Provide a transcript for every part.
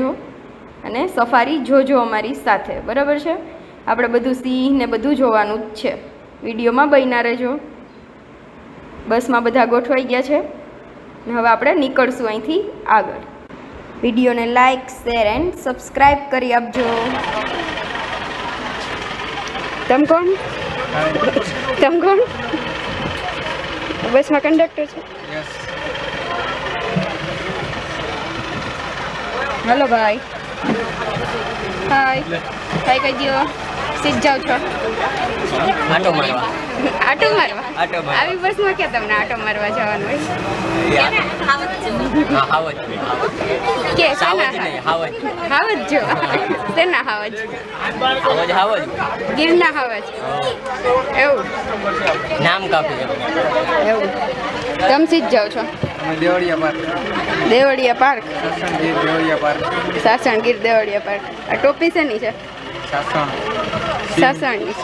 જો અને સફારી જોજો અમારી સાથે, બરાબર છે? આપણે બધું સિંહ ને બધું જોવાનું જ છે. વિડીયોમાં બન્યા રહેજો. બસમાં બધા ગોઠવાઈ ગયા છે ને હવે આપણે નીકળશું અહીંથી આગળ. વિડીયોને લાઇક, શેર એન્ડ સબસ્ક્રાઈબ કરી આપજો. તમ કોણ? બસમાં કંડક્ટર છે. હેલો ભાઈ. હાય ભાઈ, કઈ દો સીટ જાવ છો? આટો મારવા. આવી બસમાં ક્યાં તમને આટો મારવા જવાનું હોય? કે હાવજ જો શેના હાવજ? ગીરના હાવજ. એવું નામ કાપી એવું. તમે સીટ જાવ છો? દેવળિયા પાર્ક. સાસણગીર દેવળિયા પાર્ક. આ ટોપી શેની છે? સાસણની.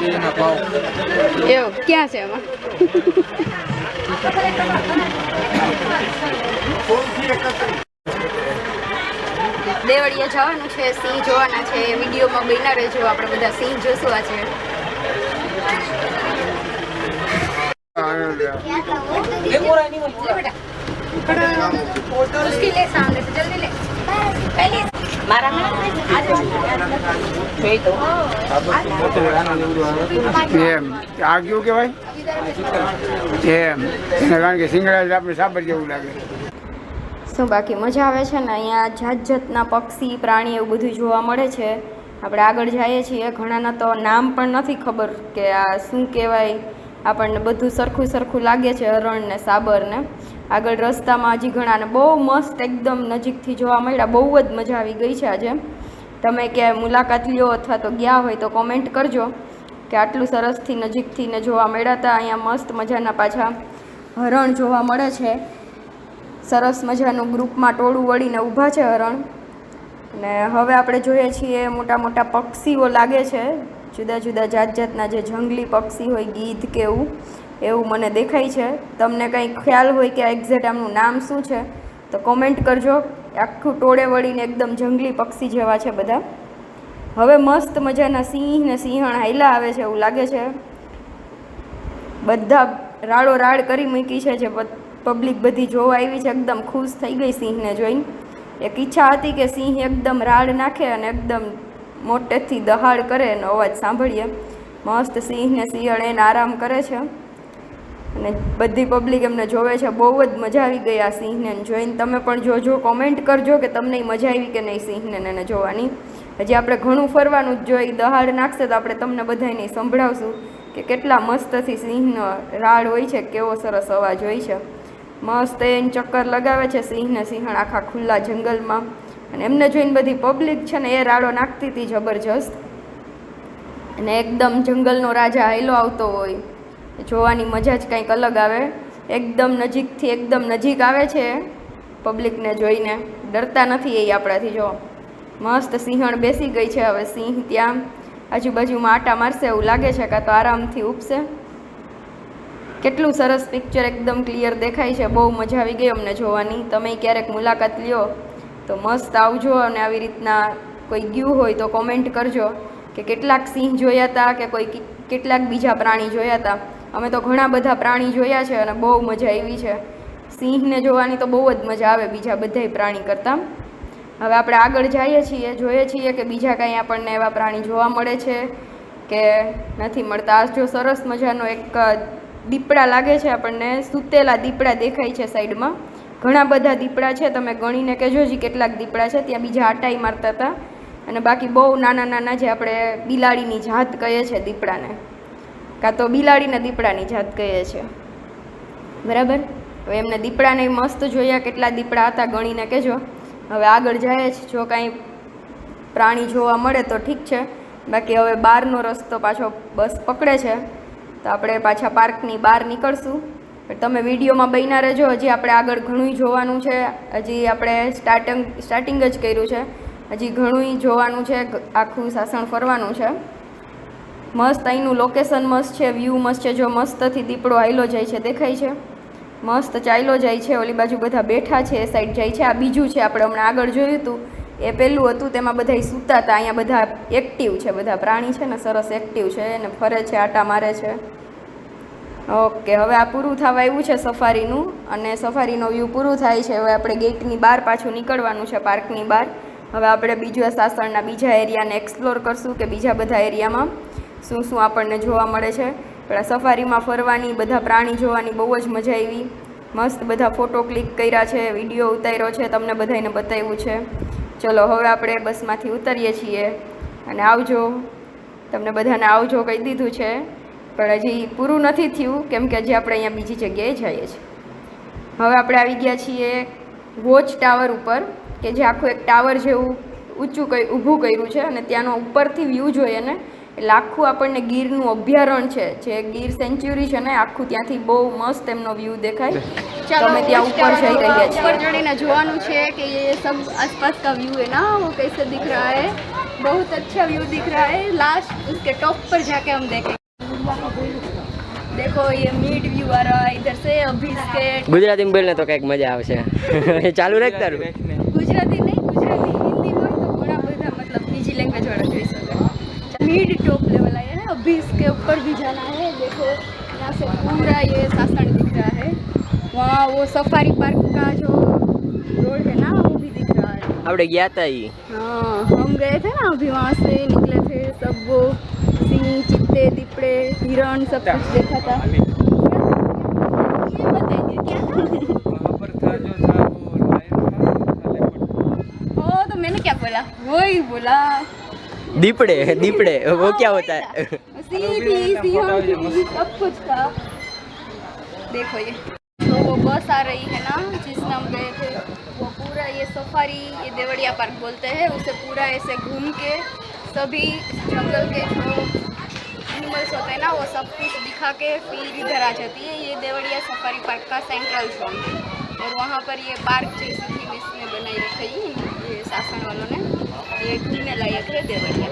એવું ક્યાં છે એમાં? દેવળિયા જવાનું છે, સિંહ જોવાના છે. વિડીયોમાં બન્યા રહેજો, આપણે બધા સિંહ જોશું. આ છે આગળ કેવાય એમ, કારણ કે સિંગડા આપણે સાબર જેવું લાગે. શું બાકી મજા આવે છે ને? અહીંયા જાત જાતના પક્ષી, પ્રાણી એવું બધું જોવા મળે છે. આપણે આગળ જઈએ છીએ, ઘણાના તો નામ પણ નથી ખબર કે આ શું કહેવાય. આપણને બધું સરખું સરખું લાગે છે, હરણ ને સાબર ને. આગળ રસ્તામાં હજી ઘણાને બહુ મસ્ત એકદમ નજીકથી જોવા મળ્યા. બહુ જ મજા આવી ગઈ છે આજે. તમે ક્યાંય મુલાકાત લ્યો અથવા તો ગયા હોય તો કોમેન્ટ કરજો કે આટલું સરસથી નજીકથી ને જોવા મળ્યા હતા. અહીંયા મસ્ત મજાના પાછા હરણ જોવા મળે છે. સરસ મજાનું ગ્રુપમાં ટોળું વળીને ઊભા છે હરણ. અને હવે આપણે જોઈએ છીએ મોટા મોટા પક્ષીઓ લાગે છે, જુદા જુદા જાત જાતના જે જંગલી પક્ષી હોય, ગીધ કે એવું મને દેખાય છે. તમને કંઈ ખ્યાલ હોય કે એક્ઝેક્ટ આમનું નામ શું છે તો કોમેન્ટ કરજો. આખું ટોળે વળીને એકદમ જંગલી પક્ષી જેવા છે બધા. હવે મસ્ત મજાના સિંહ ને સિંહણ હાઈલા આવે છે એવું લાગે છે. બધા રાડો રાડ કરી મૂકી છે. જે પબ્લિક બધી જોવા આવી છે એકદમ ખુશ થઈ ગઈ સિંહને જોઈને. એક ઈચ્છા હતી કે સિંહ એકદમ રાડ નાખે અને એકદમ મોટેથી દહાડ કરે એનો અવાજ સાંભળીએ. મસ્ત સિંહ ને સિંહણ એને આરામ કરે છે અને બધી પબ્લિક એમને જોવે છે. બહુ જ મજા આવી ગઈ આ સિંહને જોઈને. તમે પણ જોજો, કોમેન્ટ કરજો કે તમને મજા આવી કે નહીં સિંહને એને જોવાની. હજી આપણે ઘણું ફરવાનું જ જોઈ. દહાડ નાખશે તો આપણે તમને બધાને સંભળાવશું કે કેટલા મસ્તથી સિંહનો રાડ હોય છે, કેવો સરસ અવાજ હોય છે. મસ્ત એને ચક્કર લગાવે છે સિંહ ને સિંહણ આખા ખુલ્લા જંગલમાં. અને એમને જોઈને બધી પબ્લિક છે ને એ રાડો નાખતી હતી જબરજસ્ત. અને એકદમ જંગલનો રાજા હાઈલો આવતો હોય, જોવાની મજા જ કંઈક અલગ આવે. એકદમ નજીકથી એકદમ નજીક આવે છે પબ્લિકને જોઈને. ડરતા નથી એ આપણાથી. જો મસ્ત સિંહણ બેસી ગઈ છે. હવે સિંહ ત્યાં આજુબાજુમાં આટા મારશે એવું લાગે છે, કાં તો આરામથી ઉપસે. કેટલું સરસ પિક્ચર, એકદમ ક્લિયર દેખાય છે. બહુ મજા આવી ગઈ અમને જોવાની. તમે ક્યારેક મુલાકાત લ્યો તો મસ્ત આવજો. અને આવી રીતના કોઈ ગયું હોય તો કોમેન્ટ કરજો કે કેટલાક સિંહ જોયા હતા કે કેટલાક બીજા પ્રાણી જોયા હતા. અમે તો ઘણા બધા પ્રાણી જોયા છે અને બહુ મજા આવી છે. સિંહને જોવાની તો બહુ જ મજા આવે બીજા બધાય પ્રાણી કરતાં. હવે આપણે આગળ જઈએ છીએ, જોઈએ છીએ કે બીજા કાંઈ આપણને એવા પ્રાણી જોવા મળે છે કે નથી મળતા. આ જો સરસ મજાનો એક દીપડા લાગે છે આપણને. સૂતેલા દીપડા દેખાય છે સાઈડમાં. ઘણા બધા દીપડા છે. તમે ગણીને કહેજો જી કેટલાક દીપડા છે. ત્યાં બીજા આટાઈ મારતા હતા. અને બાકી બહુ નાના નાના જે આપણે બિલાડીની જાત કહીએ છીએ દીપડાને, કાં તો બિલાડીને દીપડાની જાત કહીએ છીએ, બરાબર? હવે એમને દીપડાને મસ્ત જોયા. કેટલા દીપડા હતા ગણીને કહેજો. હવે આગળ જાય છે. જો કાંઈ પ્રાણી જોવા મળે તો ઠીક છે, બાકી હવે બહારનો રસ્તો પાછો બસ પકડે છે તો આપણે પાછા પાર્કની બહાર નીકળશું. તમે વિડીયોમાં બન્યા રહેજો. હજી આપણે આગળ ઘણું જોવાનું છે. હજી આપણે સ્ટાર્ટિંગ જ કર્યું છે. હજી ઘણું જોવાનું છે. આખું સાસણ ફરવાનું છે. મસ્ત અહીંનું લોકેશન મસ્ત છે, વ્યૂ મસ્ત છે. જો મસ્તથી દીપડો હાઈલો જાય છે, દેખાય છે. મસ્ત ચાલ્યો જાય છે. ઓલી બાજુ બધા બેઠા છે, એ સાઈડ જાય છે. આ બીજું છે, આપણે હમણાં આગળ જોયું હતું એ પહેલું હતું તેમાં બધા સૂતા હતા. અહીંયા બધા એક્ટિવ છે, બધા પ્રાણી છે ને સરસ એક્ટિવ છે અને ફરે છે, આટા મારે છે. ઓકે, હવે આ પૂરું થવા આવ્યું છે સફારીનું, અને સફારીનો વ્યૂ પૂરું થાય છે. હવે આપણે ગેટની બહાર પાછું નીકળવાનું છે, પાર્કની બહાર. હવે આપણે બીજા સાસણના બીજા એરિયાને એક્સપ્લોર કરશું કે બીજા બધા એરિયામાં શું શું આપણને જોવા મળે છે. પણ આ સફારીમાં ફરવાની, બધા પ્રાણી જોવાની બહુ જ મજા આવી. મસ્ત બધા ફોટો ક્લિક કર્યા છે, વિડીયો ઉતાર્યો છે, તમને બધાને બતાવ્યું છે. ચલો હવે આપણે બસમાંથી ઉતરીએ છીએ અને આવજો. તમને બધાને આવજો કહી દીધું છે, પણ હજી પૂરું નથી થયું કેમ કે હજી આપણે અહીંયા બીજી જગ્યાએ જઈએ છીએ. હવે આપણે આવી ગયા છીએ વોચ ટાવર ઉપર, કે જે આખું એક ટાવર જેવું ઊંચું ઊભું કર્યું છે અને ત્યાંનો ઉપરથી વ્યૂ જોઈએ ને એટલે આખું આપણને ગીરનું અભયારણ્ય છે, જે ગીર સેન્ચ્યુરી છે ને આખું, ત્યાંથી બહુ મસ્ત એમનો વ્યૂ દેખાય. તમે ત્યાં ઉપર જઈ રહ્યા છીએ. ऊपर चढ़ने જોવાનું છે कि ये सब आसपास का व्यू है ना वो कैसे दिख रहा है. बहुत अच्छा व्यू दिख रहा है. लास्ट उसके टॉप पर जाके हम देखेंगे. देखो ये मिड व्यू आ रहा है इधर से. अभी इसके ગુજરાતીમાં બોલને તો કંઈક મજા આવશે. ચાલુ રાખ તારું. गुजराती नहीं, गुजराती हिंदी बोल तो बड़ा બધા मतलब બીજી લેंग्वेज वाला જોઈ શકે. मिड टॉप लेवल आया है. अभी इसके ऊपर भी जाना है. देखो यहाँ से पूरा ये सासण दिख रहा है. वहाँ वो सफारी पार्क का जो रोड है ना वो भी दिख रहा है. આપણે ગયા હતા ઈ. हाँ हम गए थे ना अभी, वहाँ से निकले थे. सब वो सिंह, चित्ते, दीपड़े, हिरण सब कुछ देखा था. ये बताइए क्या था? वहाँ पर था जो था वो लायन था ओ तो मैंने क्या बोला, वो ही बोला. દીપડે દીપડે वो क्या होता है? सिंह थी, सिंह थी, सब कुछ था. देखो ये तो वो बस आ रही है ना जिसमें हम गए थे, वो पूरा ये सफारी, ये देवड़िया पार्क बोलते हैं उसे, पूरा ऐसे घूम के सभी जंगल के जो एनिमल्स होते हैं ना वो सब कुछ दिखा के फिर इधर आ जाती है. ये देवड़िया सफारी पार्क का सेंट्रल जोन है और वहाँ पर ये पार्क जैसी थी इसमें बनाई रखी है ये शासन वालों ने. ये घूमने लायक है देवड़िया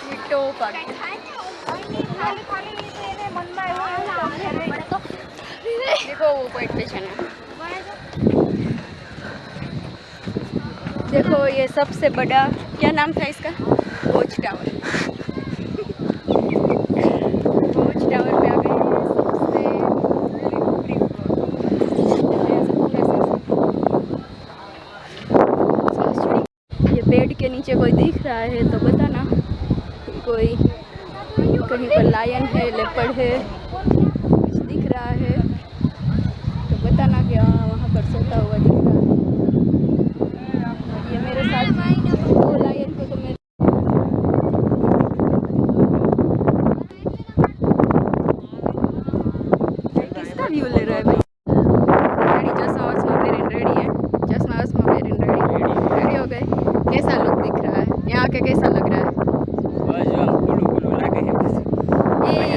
विट्टो पार्क. देखो वो पॉइंट पे चलना. देखो ये सबसे बड़ा, क्या नाम था इसका, वॉच टावर. वॉच टावर पे आ गए हैं. सबसे ये पेड़ के नीचे कोई दिख रहा है तो बताना. कोई कहीं पर लायन है, लेपर्ड है, कुछ दिख रहा है तो बताना कि हाँ वहाँ पर सोता हुआ दिख रहा है. ये मेरे साथ वो लायन को तो मैं किसका व्यू ले रहा है भाई. रेडी, चश्मा वश्मा पहन रेडी है. चश्मा वश्मा पहन रेडी हो गए. कैसा लुक दिख रहा है यहाँ के, कैसा लग रहा है? બસ જો આમ ખુલ્લું ખુલ્લું લાગે છે.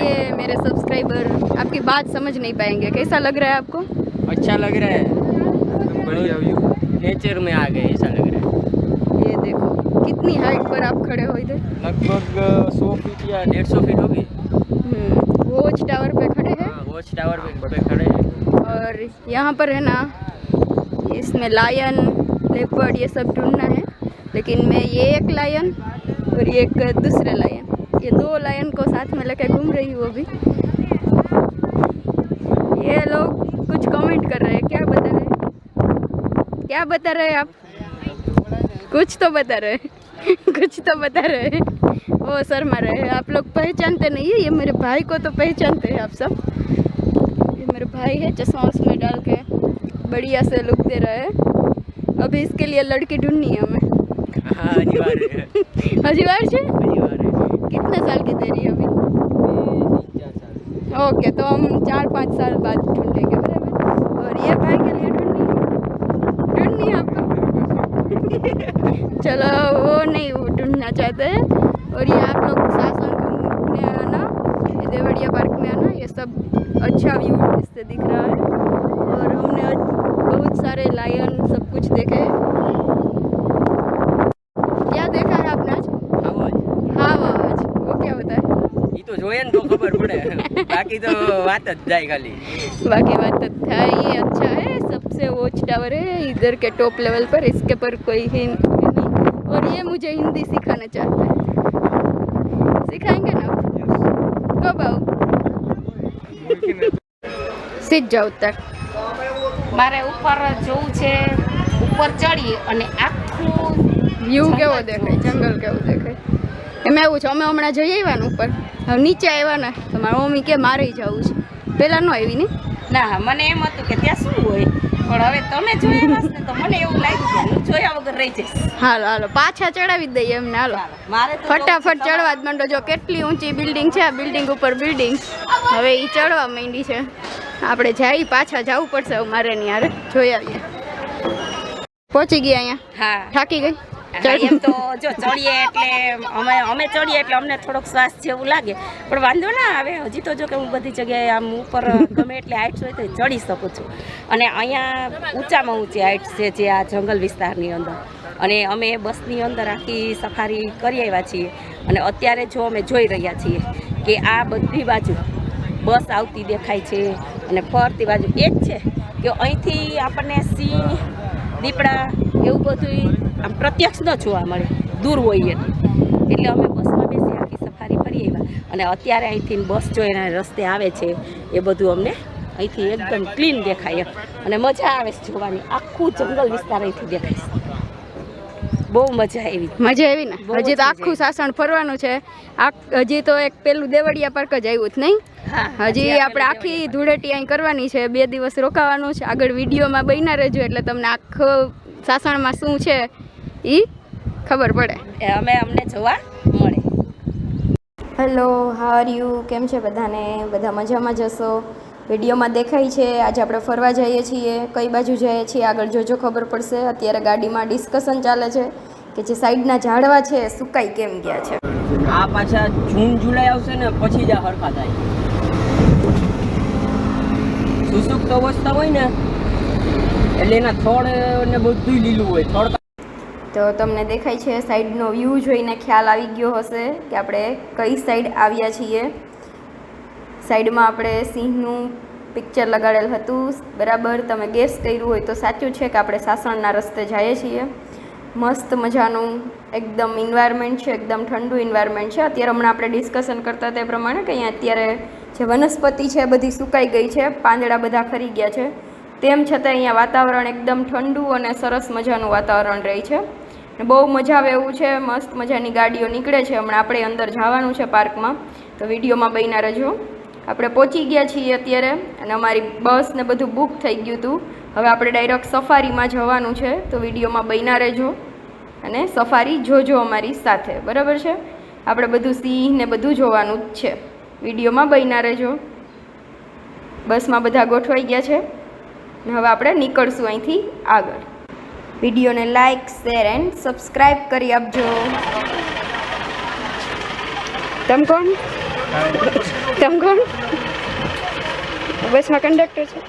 ये मेरे सब्सक्राइबर आपकी बात समझ नहीं पाएंगे. कैसा लग रहा है आपको? अच्छा लग रहा है. बढ़िया व्यू. नेचर में आ गए ऐसा लग रहा है. ये देखो कितनी हाइट पर आप खड़े हो इधर. लगभग 100 फीट या 150 फीट होगी. वॉच टावर पे खड़े हैं हाँ, वॉच टावर पे खड़े हैं. और यहाँ पर है ना इसमें लायन, लेपर्ड ये सब ढूंढना है. लेकिन मैं ये एक लायन और ये एक दूसरे लायन, ये दो लायन को साथ में लेकर घूम रही हूँ अभी. ये लोग कुछ कमेंट कर रहे हैं. क्या बता रहे हैं, क्या बता रहे हैं आप? कुछ तो बता रहे हैं. कुछ तो बता रहे हैं. वो शर्मा रहे हैं. आप लोग पहचानते नहीं है. ये मेरे भाई को तो पहचानते हैं आप सब. ये मेरे भाई है, चश्मा उसमें डाल के बढ़िया से लुक दे रहा है. अभी इसके लिए लड़की ढूंढनी है हमें. हाँ अनिवार्य है. हजीवार से अनिवार्य है. कितने साल की तेरी अभी? 4 साल. ओके तो हम 4-5 साल बाद ढूंढेंगे बराबर. और ये भाई के लिए ढूंढनी है आपको. चलो वो नहीं, वो ढूंढना चाहते हैं. और ये आप लोग शासन घूमने आना, ये देवड़िया पार्क में आना. ये सब अच्छा व्यू इससे दिख रहा है. और हमने आज बहुत सारे लायन सब कुछ देखे. क्या देखा है आपने आज? આવાજ. हाँ आवाज, वो क्या होता है? ઈ તો જોઈએ ને તો ખબર પડે. બાકી તો વાત જ જાય ખાલી. बाकी बात तो था. ये अच्छा है, सब से वॉच टावर है इधर के टॉप लेवल पर, इसके पर कोई है नहीं। और ये मुझे हिंदी सिखाना चाहता है, सिखाएंगे ना? कब आओ? સીધ જાઓ ઉત્તર. મારે ઉપર જવું છે, ઉપર ચડી અને આખું વ્યૂ કેવો દેખાય, જંગલ કેવું દેખાય. એમાં એવું છે, અમે હમણાં જઈ આવ્યા ને ઉપર, હવે નીચે આવ્યા ને તો મારી મમ્મી કે મારે જવું છે. પહેલાં ન આવી ને ના, મને એમ હતું કે ત્યાં શું હોય, પણ હવે તમે જોયા હશે ને તો મને એવું લાગ્યું કે હું જોયા વગર રહી જઈશ. હાલો હાલો પાછા ચડાવી જ દઈએ એમને. હાલો મારે તો ફટાફટ ચડવા જ માંડો. જો કેટલી ઊંચી બિલ્ડિંગ છે, આ બિલ્ડિંગ ઉપર બિલ્ડિંગ. હવે એ ચડવા માંડી છે, આપણે જઈ પાછા જવું પડશે. હવે મારે નહીં યાર જોઈ આવીએ. પહોંચી ગયા અહીંયા? હા, થાકી ગઈ? એમ તો જો ચડીએ એટલે અમે ચડીએ એટલે અમને થોડોક શ્વાસ જેવું લાગે, પણ વાંધો ના આવે. હજી તો જો કે હું બધી જગ્યાએ આમ ઉપર ગમે એટલે હાઇટ્સ હોય તો ચડી શકું છું. અને અહીંયા ઊંચામાં ઊંચી હાઇટ્સ છે જે આ જંગલ વિસ્તારની અંદર. અને અમે બસની અંદર આખી સફારી કરી આવ્યા છીએ. અને અત્યારે જો અમે જોઈ રહ્યા છીએ કે આ બધી બાજુ બસ આવતી દેખાય છે અને ફરતી બાજુ એ જ છે કે અહીંથી આપણને સિંહ, દીપડા એવું બધું આમ પ્રત્યક્ષ ન જોવા મળે, દૂર હોય એટલે અમે બસમાં બેસી આખી સફારી ફરી આવ્યા. અને અત્યારે અહીંથી બસ જોઈને રસ્તે આવે છે એ બધું અમને અહીંથી એકદમ ક્લીન દેખાય અને મજા આવે છે જોવાની. આખું જંગલ વિસ્તાર અહીંથી દેખાય છે. બહુ મજા આવી. મજા આવી ને? હજી તો આખું સાસણ ફરવાનું છે. હજી તો એક પેલું દેવળિયા પાર્ક જ આવ્યું જ નહીં. હજી આપણે આખી ધૂળેટી અહીં કરવાની છે. 2 દિવસ રોકાવાનું છે. આગળ વિડીયોમાં બન્યા રહેજો એટલે તમને આખું સાસણમાં શું છે એ ખબર પડે. અમને જોવા મળે. Hello, how are you? કેમ છે બધાને? બધા મજામાં જશો? વિડીયોમાં દેખાય છે આજે આપણે ફરવા જઈએ છીએ. કઈ બાજુ જઈએ છીએ આગળ જોજો, ખબર પડશે. અત્યારે ગાડીમાં ડિસ્કશન ચાલે છે કે જે સાઈડના ઝાડવા છે એ સુકાઈ કેમ ગયા છે. આ પાછા જૂન જુલાઈ આવશે ને પછી જ આ હરખા થાય. સુસુપ્ત અવસ્થા હોય ને એટલે એના થોડ ને બધું લીલું હોય. થોડ તો તમને દેખાય છે સાઈડનો વ્યૂ જોઈને ખ્યાલ આવી ગયો હશે કે આપણે કઈ સાઈડ આવ્યા છીએ. સાઈડમાં આપણે સિંહનું પિક્ચર લગાડેલ હતું. બરાબર, તમે ગેસ કર્યું હોય તો સાચું છે કે આપણે સાસણના રસ્તે જઈએ છીએ. મસ્ત મજાનું એકદમ એન્વાયરમેન્ટ છે, એકદમ ઠંડુ એન્વાયરમેન્ટ છે. અત્યારે હમણાં આપણે ડિસ્કશન કરતા તે પ્રમાણે કે અહીંયા અત્યારે જે વનસ્પતિ છે બધી સુકાઈ ગઈ છે, પાંદડા બધા ખરી ગયા છે. તેમ છતાં અહીંયા વાતાવરણ એકદમ ઠંડુ અને સરસ મજાનું વાતાવરણ રહે છે. બહુ મજા આવે એવું છે. મસ્ત મજાની ગાડીઓ નીકળે છે. હમણાં આપણે અંદર જવાનું છે પાર્કમાં, તો વિડીયોમાં બન્યા રહેજો. આપણે પહોંચી ગયા છીએ અત્યારે અને અમારી બસ ને બધું બુક થઈ ગયું હતું. હવે આપણે ડાયરેક્ટ સફારીમાં જવાનું છે, તો વિડીયોમાં બન્યા રહેજો અને સફારી જોજો અમારી સાથે. બરાબર છે? આપણે બધું સિંહ ને બધું જોવાનું જ છે. વિડીયોમાં બન્યા રહેજો. બસમાં બધા ગોઠવાઈ ગયા છે ને હવે આપણે નીકળશું અહીંથી આગળ. વિડીયોને લાઇક, શેર એન્ડ સબસ્ક્રાઈબ કરી આપજો. તમ કોણ? તમ કોણ? બસમાં કંડક્ટર છે?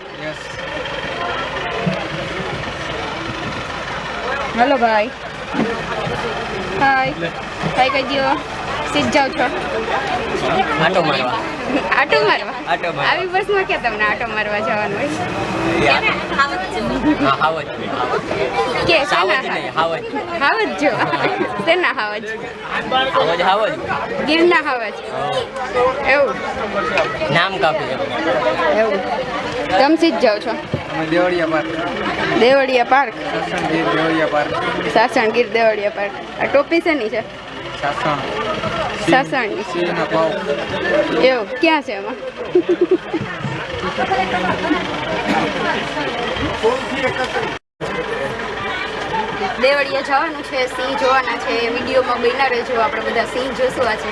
હેલો ભાઈ. હાય. હાય કહી દો. સીધ જાઓ છો? આટો મારવા. આટો મારવા? આવી બસમાં ક્યાં તમને આટો મારવા જવાનું હોય? કે હાવજ જો? શેના હાવજ? ગીરના હાવજ? એવું નામ કાપી એવું. તમે સીધ જાઓ છો? Devaliya park. Devaliya park? Sasan Gir Devaliya park. Sasan Gir Devaliya park. આ ટોપી શેની છે? સાસણ. સાસણની. સિંહના ભાવ. એવું ક્યાં છે એમાં? દેવળિયા જવાનું છે, સિંહ જોવાના છે. વિડીયોમાં બન્યા રહેજો. આપણે બધા સિંહ જોશું આજે.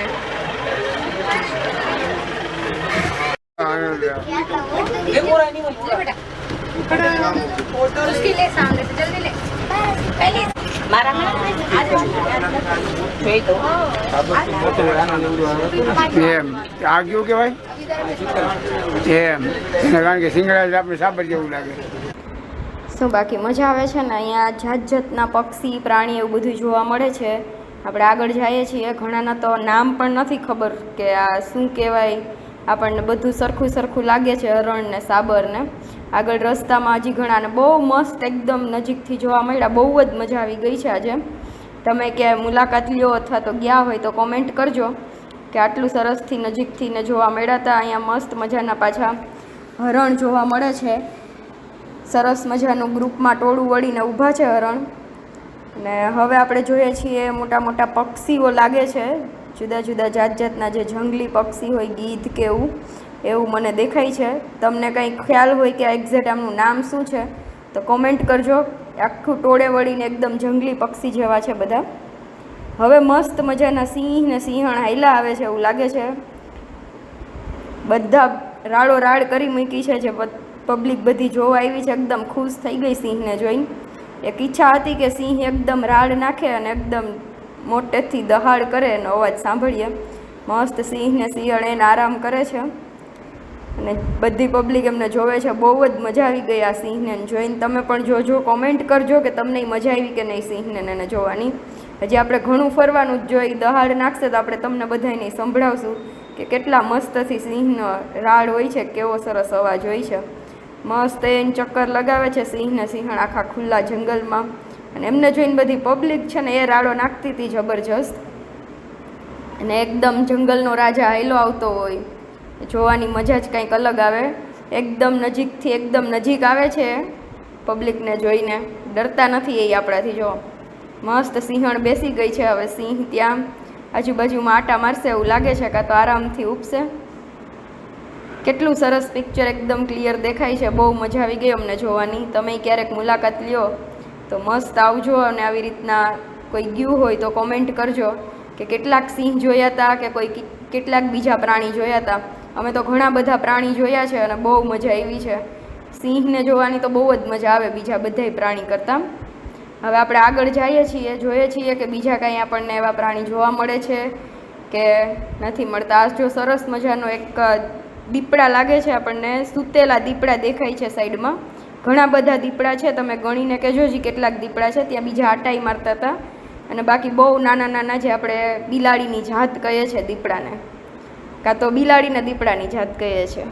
उसकी ले सामने से जल्दी ले. એમ આ કયું કહેવાય? એમ કારણ કે સિંગડા આપણે સાબર જેવું લાગે. શું બાકી મજા આવે છે ને? અહીંયા જાત જાતના પક્ષી, પ્રાણી એવું બધું જોવા મળે છે. આપણે આગળ જઈએ છીએ. ઘણાના તો નામ પણ નથી ખબર કે આ શું કહેવાય. આપણને બધું સરખું સરખું લાગે છે, હરણ ને સાબર ને. આગળ રસ્તામાં હજી ઘણા ને બહુ મસ્ત એકદમ નજીકથી જોવા મળ્યા. બહુ જ મજા આવી ગઈ છે આજે. તમે ક્યાંય મુલાકાત લ્યો અથવા તો ગયા હોય તો કોમેન્ટ કરજો કે આટલું સરસથી નજીકથી ને જોવા મળ્યા હતા. અહીંયા મસ્ત મજાના પાછા હરણ જોવા મળે છે. સરસ મજાનું ગ્રુપમાં ટોળું વળીને ઊભા છે હરણ. અને હવે આપણે જોઈએ છીએ મોટા મોટા પક્ષીઓ લાગે છે, જુદા જુદા જાત જાતના જે જંગલી પક્ષી હોય, ગીધ કે એવું મને દેખાય છે. તમને કંઈ ખ્યાલ હોય કે આ એક્ઝેક્ટ આમનું નામ શું છે તો કોમેન્ટ કરજો. આખું ટોળે વળીને એકદમ જંગલી પક્ષી જેવા છે બધા. હવે મસ્ત મજાના સિંહ ને સિંહણ હાઈલા આવે છે એવું લાગે છે. બધા રાડો રાડ કરી મૂકી છે, જે પબ્લિક બધી જોવા આવી છે એકદમ ખુશ થઈ ગઈ સિંહને જોઈને. એક ઈચ્છા હતી કે સિંહ એકદમ રાડ નાખે અને એકદમ મોટેથી દહાડ કરે એનો અવાજ સાંભળીએ. મસ્ત સિંહ ને શિયાળ એને આરામ કરે છે અને બધી પબ્લિક એમને જોવે છે. બહુ જ મજા આવી ગઈ આ સિંહને જોઈને. તમે પણ જોજો, કોમેન્ટ કરજો કે તમને મજા આવી કે નહીં સિંહને એને જોવાની. હજી આપણે ઘણું ફરવાનું જ જોઈ. દહાડ નાખશે તો આપણે તમને બધાને સંભળાવશું કે કેટલા મસ્તથી સિંહનો રાડ હોય છે, કેવો સરસ અવાજ હોય છે. મસ્ત એને ચક્કર લગાવે છે સિંહ ને સિંહણ આખા ખુલ્લા જંગલમાં. અને એમને જોઈને બધી પબ્લિક છે ને એ રાડો નાખતી હતી જબરજસ્ત. અને એકદમ જંગલનો રાજા હાઈલો આવતો હોય, જોવાની મજા જ કંઈક અલગ આવે. એકદમ નજીકથી એકદમ નજીક આવે છે પબ્લિકને જોઈને, ડરતા નથી એ આપણાથી. જો મસ્ત સિંહણ બેસી ગઈ છે. હવે સિંહ ત્યાં આજુબાજુમાં આટા મારશે એવું લાગે છે, કાં તો આરામથી ઉપસે. કેટલું સરસ પિક્ચર એકદમ ક્લિયર દેખાય છે. બહુ મજા આવી ગઈ અમને જોવાની. તમે ક્યારેક મુલાકાત લ્યો તો મસ્ત આવજો. અને આવી રીતના કોઈ ગયું હોય તો કોમેન્ટ કરજો કે કેટલાક સિંહ જોયા હતા કે કેટલાક બીજા પ્રાણી જોયા હતા. અમે તો ઘણા બધા પ્રાણી જોયા છે અને બહુ મજા આવી છે. સિંહને જોવાની તો બહુ જ મજા આવે બીજા બધાય પ્રાણી કરતાં. હવે આપણે આગળ જઈએ છીએ, જોઈએ છીએ કે બીજા કાંઈ આપણને એવા પ્રાણી જોવા મળે છે કે નથી મળતા. આ જો સરસ મજાનો એક દીપડા લાગે છે આપણને, સૂતેલા દીપડા દેખાય છે સાઈડમાં. ઘણા બધા દીપડા છે, તમે ગણીને કહેજો જી કેટલાક દીપડા છે. ત્યાં બીજા આટાઈ મારતા હતા. અને બાકી બહુ નાના નાના જે આપણે બિલાડીની જાત કહીએ છીએ દીપડાને, કાં તો બિલાડીને દીપડાની જાત કહીએ છીએ,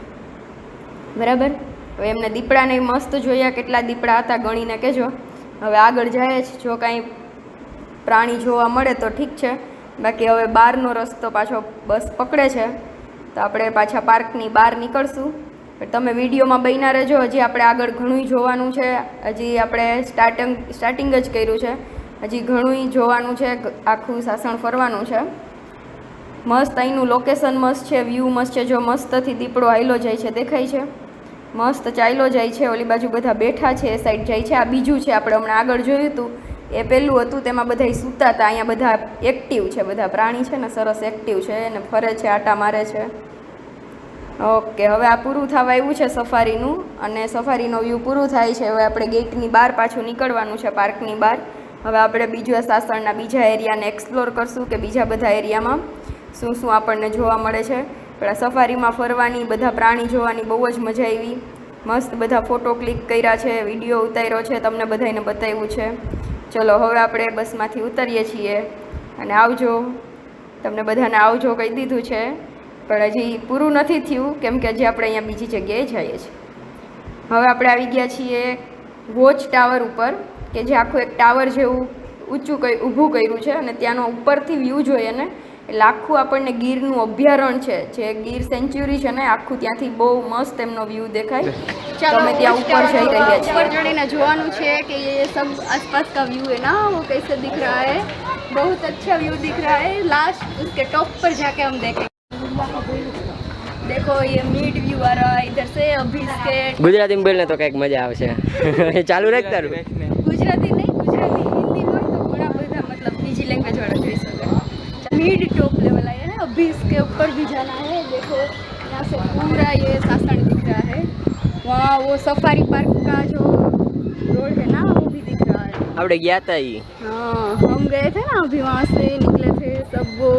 બરાબર. હવે એમને દીપડાને મસ્ત જોયા, કેટલા દીપડા હતા ગણીને કહેજો. હવે આગળ જાય છે, જો કાંઈ પ્રાણી જોવા મળે તો ઠીક છે. બાકી હવે બહારનો રસ્તો પાછો બસ પકડે છે તો આપણે પાછા પાર્કની બહાર નીકળશું. તમે વિડીયોમાં બન્યા રહેજો. હજી આપણે આગળ ઘણું જોવાનું છે. હજી આપણે સ્ટાર્ટિંગ જ કર્યું છે. હજી ઘણું જોવાનું છે. આખું સાસણ ફરવાનું છે. મસ્ત અહીંનું લોકેશન મસ્ત છે, વ્યૂ મસ્ત છે. જો મસ્તથી દીપડો હાઈલો જાય છે, દેખાય છે. મસ્ત ચાલ્યો જાય છે. ઓલી બાજુ બધા બેઠા છે, એ સાઈડ જાય છે. આ બીજું છે, આપણે હમણાં આગળ જોયું હતું એ પહેલું હતું, તેમાં બધા સૂતા હતા. અહીંયા બધા એક્ટિવ છે, બધા પ્રાણી છે ને સરસ એક્ટિવ છે અને ફરે છે, આટા મારે છે. ઓકે, હવે આ પૂરું થવા આવ્યું છે સફારીનું. અને સફારીનો વ્યૂ પૂરું થાય છે. હવે આપણે ગેટની બહાર પાછું નીકળવાનું છે, પાર્કની બહાર. હવે આપણે બીજા સાસણના બીજા એરિયાને એક્સપ્લોર કરશું કે બીજા બધા એરિયામાં શું શું આપણને જોવા મળે છે. પણ આ સફારીમાં ફરવાની, બધા પ્રાણી જોવાની બહુ જ મજા આવી. મસ્ત બધા ફોટો ક્લિક કર્યા છે, વિડીયો ઉતાર્યો છે, તમને બધાને બતાવ્યું છે. ચલો હવે આપણે બસમાંથી ઉતરીએ છીએ અને આવજો. તમને બધાને આવજો કહી દીધું છે, પણ હજી પૂરું નથી થયું કેમ કે હજી આપણે અહીંયા બીજી જગ્યાએ જઈએ છીએ. હવે આપણે આવી ગયા છીએ વોચ ટાવર ઉપર, કે જે આખું એક ટાવર જેવું ઊંચું ઊભું કર્યું છે અને ત્યાંનો ઉપરથી વ્યૂ જોઈએ ને એટલે આખું આપણને ગીરનું અભયારણ્ય છે, જે ગીર સેન્ચ્યુરી છે ને, આખું ત્યાંથી બહુ મસ્ત એમનો વ્યૂ દેખાય. તમે ત્યાં ઉપર જઈ રહ્યા છીએ. ऊपर चढ़ने જોવાનું છે कि ये सब आसपास का व्यू है ना वो कैसे दिख रहा है. बहुत अच्छा व्यू दिख रहा है. लास्ट उसके टॉप पर जाके हम देखेंगे. देखो ये मिड व्यू आ रहा है इधर से. अभी इसके ગુજરાતીમાં બોલને તો કંઈક મજા આવશે. ચાલુ રાખ તારું. गुजराती नहीं, गुजराती हिंदी હોય તો ઘણા બધા मतलब બીજી लैंग्वेज वाला જોઈ શકે. मिड टॉप लेवल आया है. अभी इसके ऊपर भी जाना है. देखो यहाँ से पूरा ये सासण दिख रहा है. वहाँ वो सफारी पार्क का जो रोड है ना वो भी दिख रहा है. આપણે ગયા હતા ઈ. हाँ हम गए थे ना अभी वहाँ से निकले थे. सब वो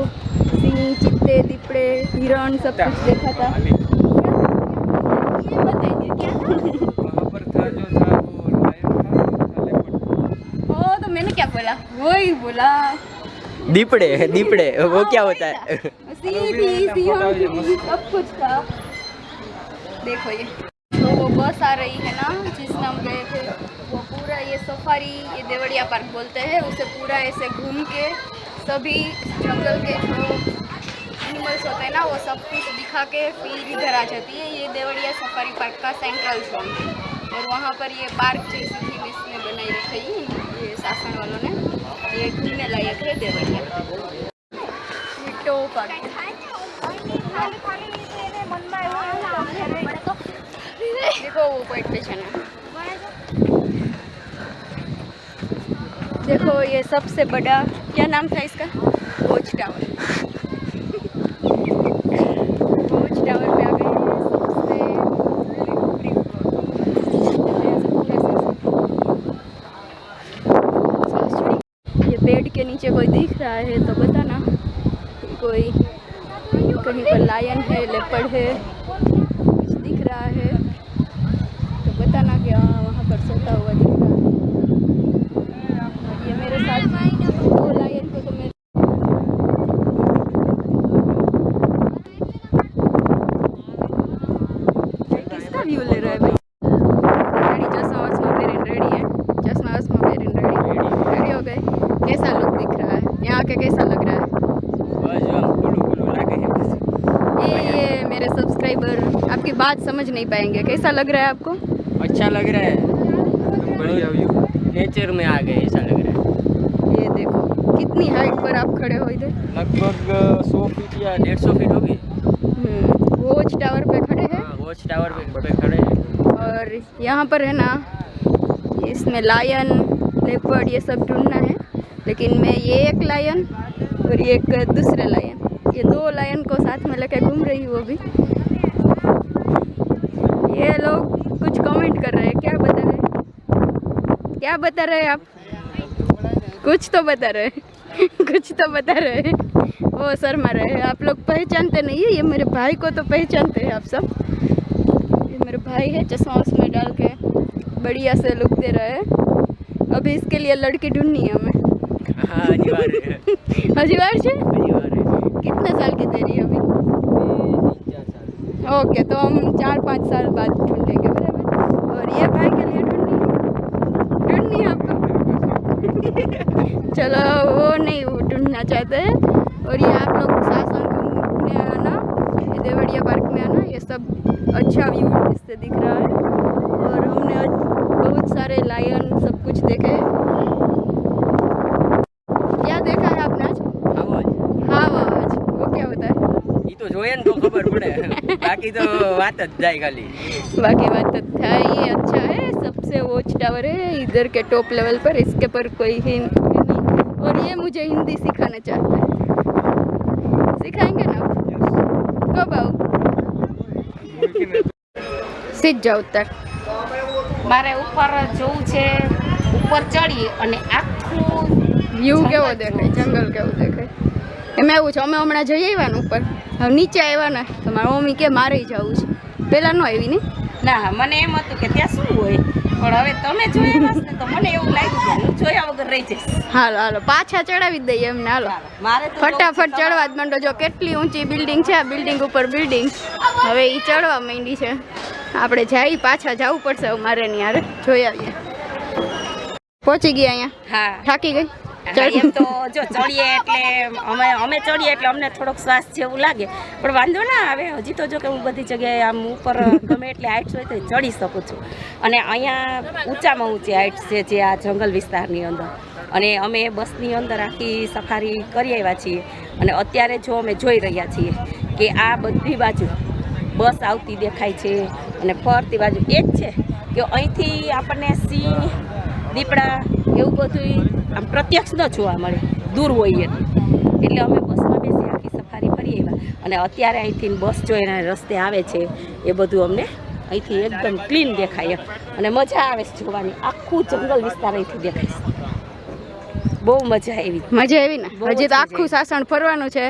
सिंह, चित्ते, दीपड़े, हिरण सब कुछ देखा था. ये बताइए क्या था? वहाँ पर था जो था वो लायन था लेपर्ड. ओ तो मैंने क्या बोला, वही बोला. दीपड़े वो क्या होता है? सीधी सिंह सब कुछ था. देखो ये तो वो बस आ रही है ना जिसमें हम गए थे, वो पूरा ये सफारी, ये देवड़िया पार्क बोलते हैं, उसे पूरा ऐसे घूम के सभी जंगल के जो एनिमल्स होते हैं ना वो सब कुछ दिखा के फिर इधर आ जाती है। ये देवड़िया सफारी पार्क का सेंट्रल जोन है और वहाँ पर ये पार्क जैसी थी इसने बनाई रखी ये शासन वालों ने। ये घूमने लायक है देवड़िया। देखो वो पॉइंट पे चलना। देखो ये सबसे बड़ा, क्या नाम था इसका, वॉच टावर। वॉच टावर पे आ गए हैं सबसे। ये पेड़ के नीचे कोई दिख रहा है तो बताना, कोई कहीं पर लायन है, लेपर्ड है, कुछ दिख रहा है तो बताना कि हाँ वहाँ पर सोता हुआ दिख रहा है। ये मेरे साथ वो लायन को तो मैं किसका व्यू ले रहा है भाई। रेडी, चश्मा वश्मा पहन रेडी है, चश्मा वश्मा पहन रेडी हो गए। कैसा लुक दिख रहा है यहाँ के, कैसा लग रहा है? ये मेरे सब्सक्राइबर आपकी बात समझ नहीं पाएंगे, कैसा लग रहा है आपको? अच्छा लग रहा है, बढ़िया व्यू, नेचर में आ गए ऐसा लग रहा है। ये देखो कितनी हाइट पर आप खड़े हो इधर, लगभग 100 फीट या 150 फीट होगी। वॉच टावर पे खड़े हैं। वॉच टावर पे खड़े हैं और यहाँ पर है ना, इसमें लायन, लेपर्ड ये सब ढूंढना है, लेकिन मैं ये एक लायन और ये एक दूसरे लायन, ये दो लायन को साथ में लेके घूम रही हूँ अभी। ये लोग कुछ कमेंट कर रहे हैं, क्या बता रहे हैं, क्या बता रहे हैं आप? कुछ तो बता रहे हैं कुछ तो बता रहे हैं। वो शर्मा रहे हैं। आप लोग पहचानते नहीं है, ये मेरे भाई को तो पहचानते हैं आप सब। ये मेरे भाई है, चश्मा उसमें डाल के बढ़िया से लुक दे रहा है। अभी इसके लिए लड़की ढूंढनी है हमें। हाँ, अनिवार्य है। अजीवार से अनिवार्य है। कितने साल की तेरी अभी? 4 साल। ओके, तो हम 4-5 साल बाद ढूंढेंगे, बराबर। और ये भाई के लिए ढूंढनी है आपको चलो वो नहीं, वो ढूंढना चाहते हैं। और ये आप लोग शासन घूमने आना, ये देवड़िया पार्क में आना, ये सब अच्छा व्यू इससे दिख रहा है। और हमने आज बहुत सारे लायन सब कुछ देखे। क्या देखा है आपने आज? आवाज। वो क्या होता है? ये तो જોઈએ ને તો ખબર પડે, બાકી તો વાત જ જાય ખાલી। बाकी बात तो था, ये अच्छा है, सबसे वॉच टावर है इधर के टॉप लेवल पर, इसके पर कोई है नहीं। और ये मुझे हिंदी सिखाना चाहता है, सिखाएंगे ना? कब आओ? सीख जाओ तक। મારે ઉપર જવું છે, ઉપર ચડી અને આખું વ્યૂ કેવો દેખાય, જંગલ કેવું દેખાય, એમાં એવું છે અમે હમણાં જઈ આવ્યા ને ઉપર, હવે નીચે આવ્યા ને તો મારી મમ્મી કે મારે જવું છે, પહેલાં ન આવી ને. ના મને એમ હતું કે ત્યાં શું હોય, પણ હવે તમે જોયા હશે ને તો મને એવું લાગ્યું કે હું જોયા વગર રહી જઈશ. હાલો હાલો પાછા ચડાવી જ દઈએ એમને, હાલો મારે તો ફટાફટ ચડવા જ માંડો. જો કેટલી ઊંચી બિલ્ડિંગ છે, આ બિલ્ડિંગ ઉપર બિલ્ડિંગ, હવે એ ચડવા માંડી છે. આપણે જઈ પાછા જવું પડશે હવે મારે ની હારે, જોઈ આવીએ. પહોંચી ગયા અહીંયા, હા થાકી ગઈ? એમ તો જો ચડીએ એટલે અમે ચડીએ એટલે અમને થોડોક શ્વાસ જેવું લાગે, પણ વાંધો ના આવે. હજી તો જો કે હું બધી જગ્યાએ આમ ઉપર ગમે એટલે હાઇટ્સ હોય તો ચડી શકું છું. અને અહીંયા ઊંચામાં ઊંચી હાઇટ્સ છે જે આ જંગલ વિસ્તારની અંદર. અને અમે બસની અંદર આખી સફારી કરી આવ્યા છીએ. અને અત્યારે જો અમે જોઈ રહ્યા છીએ કે આ બધી બાજુ બસ આવતી દેખાય છે અને ફરતી બાજુ એ જ છે કે અહીંથી આપણને સિંહ, દીપડા એવું બધું આમ પ્રત્યક્ષ ન જોવા મળે, દૂર હોય એટલે અમે બસમાં બેસી આખી સફારી ફરી આવ્યા. અને અત્યારે અહીંથી બસ જોઈને રસ્તે આવે છે એ બધું અમને અહીંથી એકદમ ક્લીન દેખાય અને મજા આવે છે જોવાની. આખું જંગલ વિસ્તાર અહીંથી દેખાય છે, બહુ મજા આવી. મજા આવી ને? હજી તો આખું સાસણ ફરવાનું છે.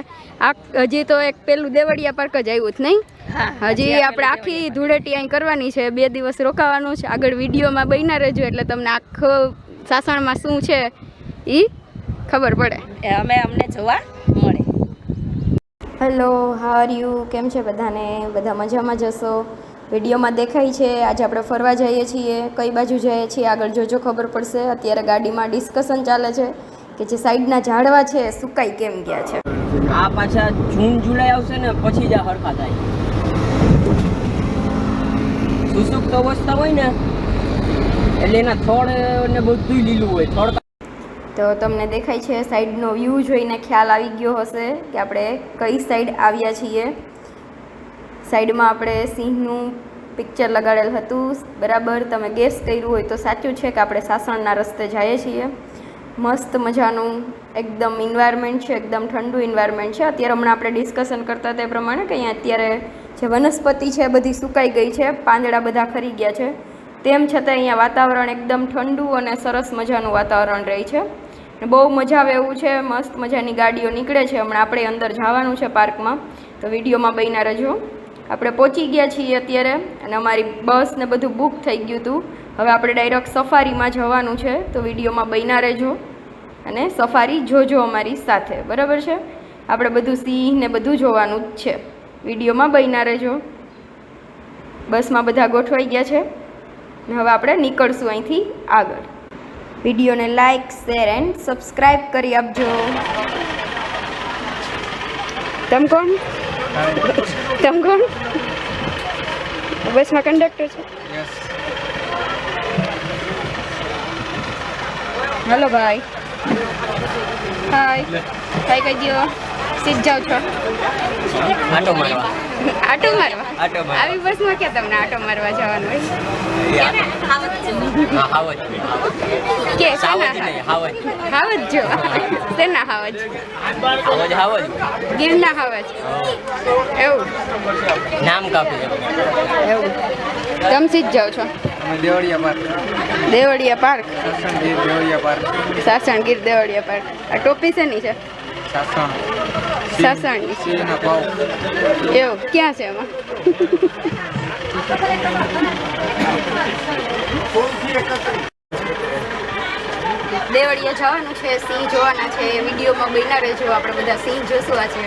હજી તો એક પેલું દેવળિયા પાર્ક જ આવ્યું જ નહીં, હજી આપણે આખી ધૂળેટી અહીં કરવાની છે. 2 દિવસ રોકાવાનું છે. આગળ વિડીયોમાં બન્યા રહેજો એટલે તમને આખો સાસણમાં શું છે એ ખબર પડે, અમને જોવા મળે. Hello, how are you? કેમ છે બધાને? બધા મજામાં જશો. વિડીયોમાં દેખાય છે આજે આપણે ફરવા જઈએ છીએ, કઈ બાજુ જઈએ છીએ આગળ જોજો ખબર પડશે. અત્યારે ગાડીમાં ડિસ્કશન ચાલે છે કે જે સાઈડના ઝાડવા છે એ સુકાઈ કેમ ગયા છે. આ પાછા જૂન જુલાઈ આવશે ને પછી જ આ હરખા થાય. સુસુપ્ત અવસ્થા હોય ને એટલે એના થોડ ને બધું લીલું હોય. થોડ તો તમને દેખાય છે સાઈડનો વ્યૂ જોઈને ખ્યાલ આવી ગયો હશે કે આપણે કઈ સાઈડ આવ્યા છીએ. સાઈડમાં આપણે સિંહનું પિક્ચર લગાડેલ હતું. બરાબર, તમે ગેસ કર્યું હોય તો સાચું છે કે આપણે સાસણના રસ્તે જઈએ છીએ. મસ્ત મજાનું એકદમ એન્વાયરમેન્ટ છે, એકદમ ઠંડુ એન્વાયરમેન્ટ છે. અત્યારે હમણાં આપણે ડિસ્કશન કરતા તે પ્રમાણે કે અહીંયા અત્યારે જે વનસ્પતિ છે બધી સુકાઈ ગઈ છે, પાંદડા બધા ખરી ગયા છે. તેમ છતાં અહીંયા વાતાવરણ એકદમ ઠંડુ અને સરસ મજાનું વાતાવરણ રહે છે. બહુ મજા આવે એવું છે. મસ્ત મજાની ગાડીઓ નીકળે છે. હમણાં આપણે અંદર જવાનું છે પાર્કમાં, તો વિડીયોમાં બન્યા રહેજો. આપણે પહોંચી ગયા છીએ અત્યારે અને અમારી બસ ને બધું બુક થઈ ગયું હતું. હવે આપણે ડાયરેક્ટ સફારીમાં જવાનું છે, તો વિડીયોમાં બન્યા રહેજો અને સફારી જોજો અમારી સાથે. બરાબર છે, આપણે બધું સિંહ ને બધું જોવાનું જ છે. વિડીયોમાં બન્યા રહેજો. બસમાં બધા ગોઠવાઈ ગયા છે ને હવે આપણે નીકળશું અહીંથી આગળ. વિડીયોને લાઇક, શેર એન્ડ સબસ્ક્રાઈબ કરી આપજો. તમ કોણ? બસમાં કંડક્ટર છે. હેલો ભાઈ. હાય. કઈ કઈ દિયો સીટ જાવ છો? આટો મારવા. આટો મારવા? આવી બસમાં ક્યાં તમને આટો મારવા જવાનું હોય? કે હાવજ જો. શેના હાવજ? ગીરના હાવજ. એવું નામ કાપી એવું. તમે સીટ જાવ છો? દેવળિયા પાર્ક. સાસણગીર દેવળિયા પાર્ક. આ ટોપી શેની છે? સાસણની. એવું ક્યાં છે એમાં? દેવળિયા જવાનું છે, સિંહ જોવાના છે. વિડીયોમાં બન્યા રહેજો. આપણે બધા સિંહ જોશું આજે.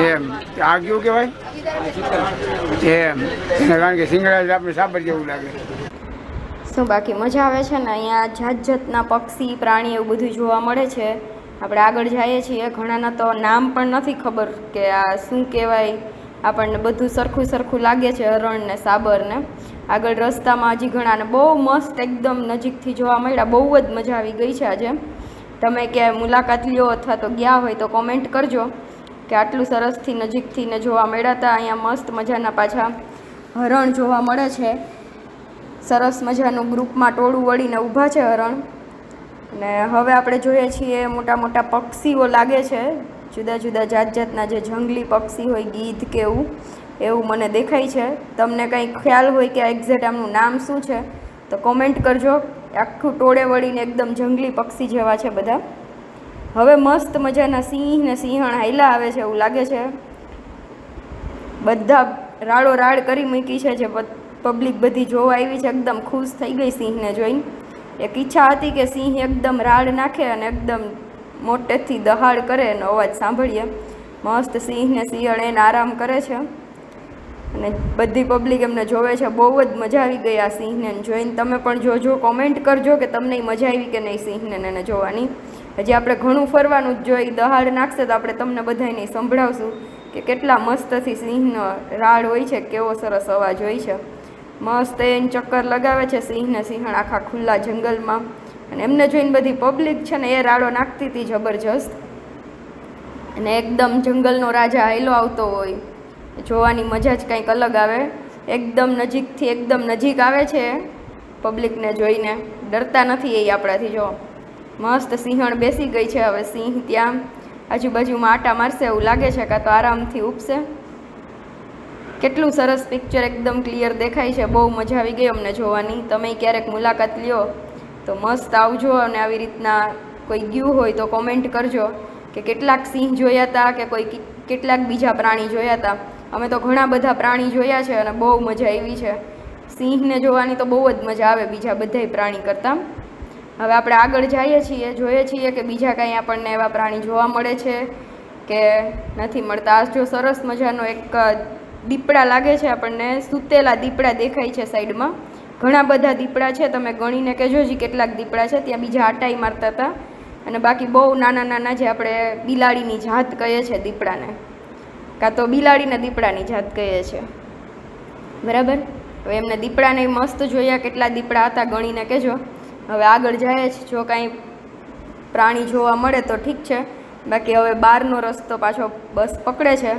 એમ આ કયું કહેવાય એમ, કારણ કે સિંગડા આપણે સાબર જેવું લાગે. શું બાકી મજા આવે છે ને. અહીંયા જાત જાતના પક્ષી, પ્રાણી એવું બધું જોવા મળે છે. આપણે આગળ જઈએ છીએ. ઘણાના તો નામ પણ નથી ખબર કે આ શું કહેવાય. આપણને બધું સરખું સરખું લાગે છે, હરણ ને સાબર ને. આગળ રસ્તામાં હજી ઘણાને બહુ મસ્ત એકદમ નજીકથી જોવા મળ્યા. બહુ જ મજા આવી ગઈ છે આજે. તમે ક્યાંય મુલાકાત લ્યો અથવા તો ગયા હોય તો કોમેન્ટ કરજો કે આટલું સરસથી નજીકથી ને જોવા મળ્યા હતા. અહીંયા મસ્ત મજાના પાછા હરણ જોવા મળે છે. સરસ મજાનું ગ્રુપમાં ટોળું વળીને ઊભા છે હરણ. અને હવે આપણે જોઈએ છીએ મોટા મોટા પક્ષીઓ લાગે છે. જુદા જુદા જાત જાતના જે જંગલી પક્ષી હોય, ગીધ કે એવું મને દેખાય છે. તમને કંઈ ખ્યાલ હોય કે એક્ઝેક્ટ આમનું નામ શું છે તો કોમેન્ટ કરજો. આખું ટોળે વળીને એકદમ જંગલી પક્ષી જેવા છે બધા. હવે મસ્ત મજાના સિંહ ને સિંહણ હાઈલા આવે છે એવું લાગે છે. બધા રાડો રાડ કરી મૂકી છે. જે પબ્લિક બધી જોવા આવી છે એકદમ ખુશ થઈ ગઈ સિંહને જોઈને. એક ઈચ્છા હતી કે સિંહ એકદમ રાડ નાખે અને એકદમ મોટેથી દહાડ કરે એનો અવાજ સાંભળીએ. મસ્ત સિંહ ને સિંહણ એને આરામ કરે છે અને બધી પબ્લિક એમને જોવે છે. બહુ જ મજા આવી ગઈ આ સિંહને જોઈને. તમે પણ જોજો, કોમેન્ટ કરજો કે તમને મજા આવી કે નહીં સિંહને એને જોવાની. હજી આપણે ઘણું ફરવાનું જ જોઈ. દહાડ નાખશે તો આપણે તમને બધાને સંભળાવશું કે કેટલા મસ્તથી સિંહનો રાડ હોય છે, કેવો સરસ અવાજ હોય છે. મસ્ત એને ચક્કર લગાવે છે સિંહ ને સિંહણ આખા ખુલ્લા જંગલમાં. અને એમને જોઈને બધી પબ્લિક છે ને એ રાડો નાખતી હતી જબરજસ્ત. અને એકદમ જંગલનો રાજા હાઈલો આવતો હોય, જોવાની મજા જ કંઈક અલગ આવે. એકદમ નજીકથી એકદમ નજીક આવે છે પબ્લિકને જોઈને. ડરતા નથી એ આપણાથી. જો મસ્ત સિંહણ બેસી ગઈ છે. હવે સિંહ ત્યાં આજુબાજુમાં આટા મારશે એવું લાગે છે, કાં તો આરામથી ઉપસે. કેટલું સરસ પિક્ચર એકદમ ક્લિયર દેખાય છે. બહુ મજા આવી ગઈ અમને જોવાની. તમે ક્યારેક મુલાકાત લ્યો તો મસ્ત આવજો. અને આવી રીતના કોઈ ગયું હોય તો કોમેન્ટ કરજો કે કેટલાક સિંહ જોયા હતા કે કોઈ કેટલાક બીજા પ્રાણી જોયા હતા. અમે તો ઘણા બધા પ્રાણી જોયા છે અને બહુ મજા આવી છે. સિંહને જોવાની તો બહુ જ મજા આવે બીજા બધાય પ્રાણી કરતાં. હવે આપણે આગળ જઈએ છીએ, જોઈએ છીએ કે બીજા કાંઈ આપણને એવા પ્રાણી જોવા મળે છે કે નથી મળતા. આ જો સરસ મજાનો એક દીપડા લાગે છે આપણને, સૂતેલા દીપડા દેખાય છે સાઈડમાં. ઘણા બધા દીપડા છે, તમે ગણીને કહેજો જી કેટલાક દીપડા છે. ત્યાં બીજા આટાઈ મારતા હતા અને બાકી બહુ નાના નાના જે આપણે બિલાડીની જાત કહીએ છીએ દીપડાને, કાં તો બિલાડીને દીપડાની જાત કહીએ છીએ, બરાબર. હવે એમને દીપડાને મસ્ત જોયા, કેટલા દીપડા હતા ગણીને કહેજો. હવે આગળ જાય છે, જો કાંઈ પ્રાણી જોવા મળે તો ઠીક છે, બાકી હવે બહારનો રસ્તો પાછો બસ પકડે છે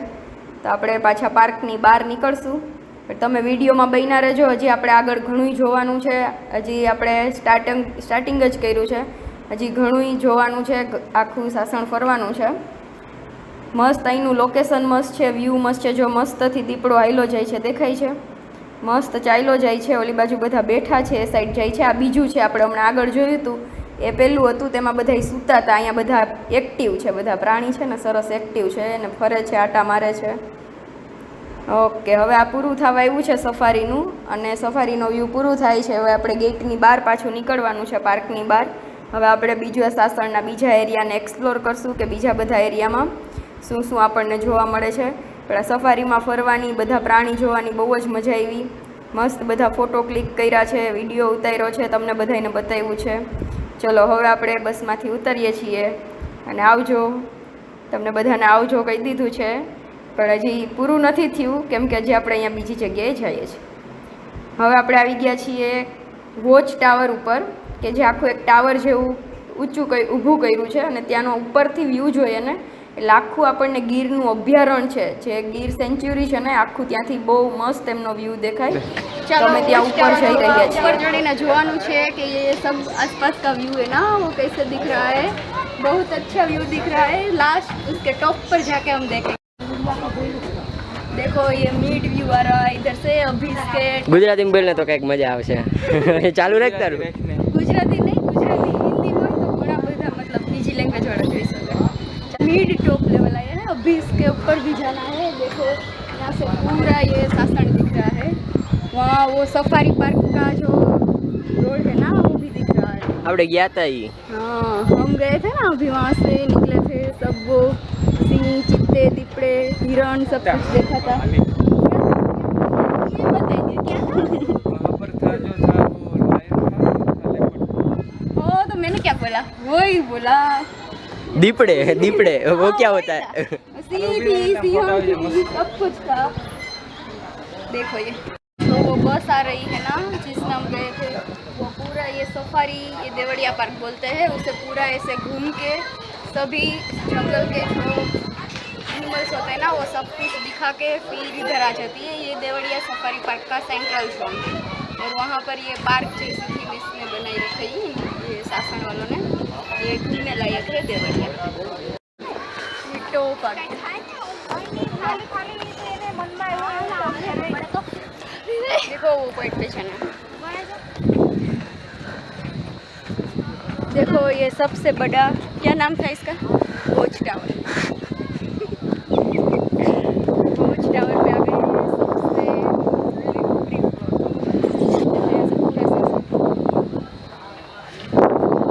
તો આપણે પાછા પાર્કની બહાર નીકળશું. પણ તમે વિડીયોમાં બન્યા રહેજો, હજી આપણે આગળ ઘણું જોવાનું છે. હજી આપણે સ્ટાર્ટિંગ જ કર્યું છે, હજી ઘણું જોવાનું છે, આખું સાસણ ફરવાનું છે. મસ્ત અહીંનું લોકેશન મસ્ત છે, વ્યૂ મસ્ત છે. જો મસ્તથી દીપડો હાઈલો જાય છે, દેખાય છે, મસ્ત ચાલ્યો જાય છે. ઓલી બાજુ બધા બેઠા છે, એ સાઈડ જાય છે. આ બીજું છે, આપણે હમણાં આગળ જોયું હતું એ પહેલું હતું, તેમાં બધા સૂતા હતા. અહીંયા બધા એક્ટિવ છે, બધા પ્રાણી છે ને સરસ એક્ટિવ છે અને ફરે છે, આટા મારે છે. ઓકે, હવે આ પૂરું થવા આવ્યું છે સફારીનું, અને સફારીનો વ્યૂ પૂરું થાય છે. હવે આપણે ગેટની બહાર પાછું નીકળવાનું છે, પાર્કની બહાર. હવે આપણે બીજા સાસણના બીજા એરિયાને એક્સપ્લોર કરશું કે બીજા બધા એરિયામાં શું શું આપણને જોવા મળે છે. પણ આ સફારીમાં ફરવાની, બધા પ્રાણી જોવાની બહુ જ મજા આવી. મસ્ત બધા ફોટો ક્લિક કર્યા છે, વિડીયો ઉતાર્યો છે, તમને બધાને બતાવ્યું છે. ચલો હવે આપણે બસમાંથી ઉતરીએ છીએ અને આવજો, તમને બધાને આવજો કહી દીધું છે. પણ હજી પૂરું નથી થયું, કેમ કે હજી આપણે અહીંયા બીજી જગ્યાએ જઈએ છીએ. હવે આપણે આવી ગયા છીએ વોચ ટાવર ઉપર, કે જે આખું એક ટાવર જેવું ઊંચું ઊભું કર્યું છે અને ત્યાંનો ઉપરથી વ્યૂ જોઈએ ને એટલે આખું આપણને ગીરનું અભયારણ્ય છે, જે ગીર સેન્ચ્યુરી છે ને, આખું ત્યાંથી બહુ મસ્ત એમનો વ્યૂ દેખાય. તમે ત્યાં ઉપર જઈ રહ્યા છીએ, ऊपर चढ़ने जोवानू छे कि ये सब आसपास का व्यू है ना वो कैसे दिख रहा है. बहुत अच्छा व्यू दिख रहा है. लास्ट उसके टॉप पर जाके हम देखेंगे. देखो ये मिड व्यू आ रहा है इधर से. अभी इसके ગુજરાતીમાં બોલને તો કંઈક મજા આવશે. ચાલુ રાખ તારું. गुजराती नहीं, गुजराती हिंदी में तो बड़ा બધા मतलब બીજી લેंग्वेज वाला જોઈ શકે. मिड टॉप लेवल आया है. अभी इसके ऊपर भी जाना है. देखो यहाँ से पूरा ये सासण दिख रहा है. वहाँ वो सफारी पार्क का जो रोड है ना वो भी दिख रहा है. આપણે ગયા હતા ઈ. हाँ हम गए थे ना अभी, वहाँ से निकले थे. सब वो सिंह, चित्ते, दीपड़े, हिरण सब कुछ देखा था. ये बताइए क्या था? वहाँ पर था जो था वो लायन था, ओ तो मैंने क्या बोला, वही बोला. દીપડે દીપડે वो क्या होता है? सीधी सिंह सब कुछ था. देखो ये तो वो बस आ रही है ना जिसमें हम गए थे, वो पूरा ये सफारी, ये देवड़िया पार्क बोलते हैं उसे, पूरा ऐसे घूम के सभी जंगल के जो एनिमल्स होते हैं ना वो सब कुछ दिखा के फिर इधर आ जाती है. ये देवड़िया सफारी पार्क का सेंट्रल जोन है और वहाँ पर ये पार्क जैसी थीम इसने बनाई रखी है ये शासन वालों ने. ये घूमने लायक है देवड़िया. मिट्टो पार्क. देखो वो पॉइंट पे चलना. देखो ये सबसे बड़ा, क्या नाम था इसका, वॉच टावर. वॉच टावर पे आ गए हैं.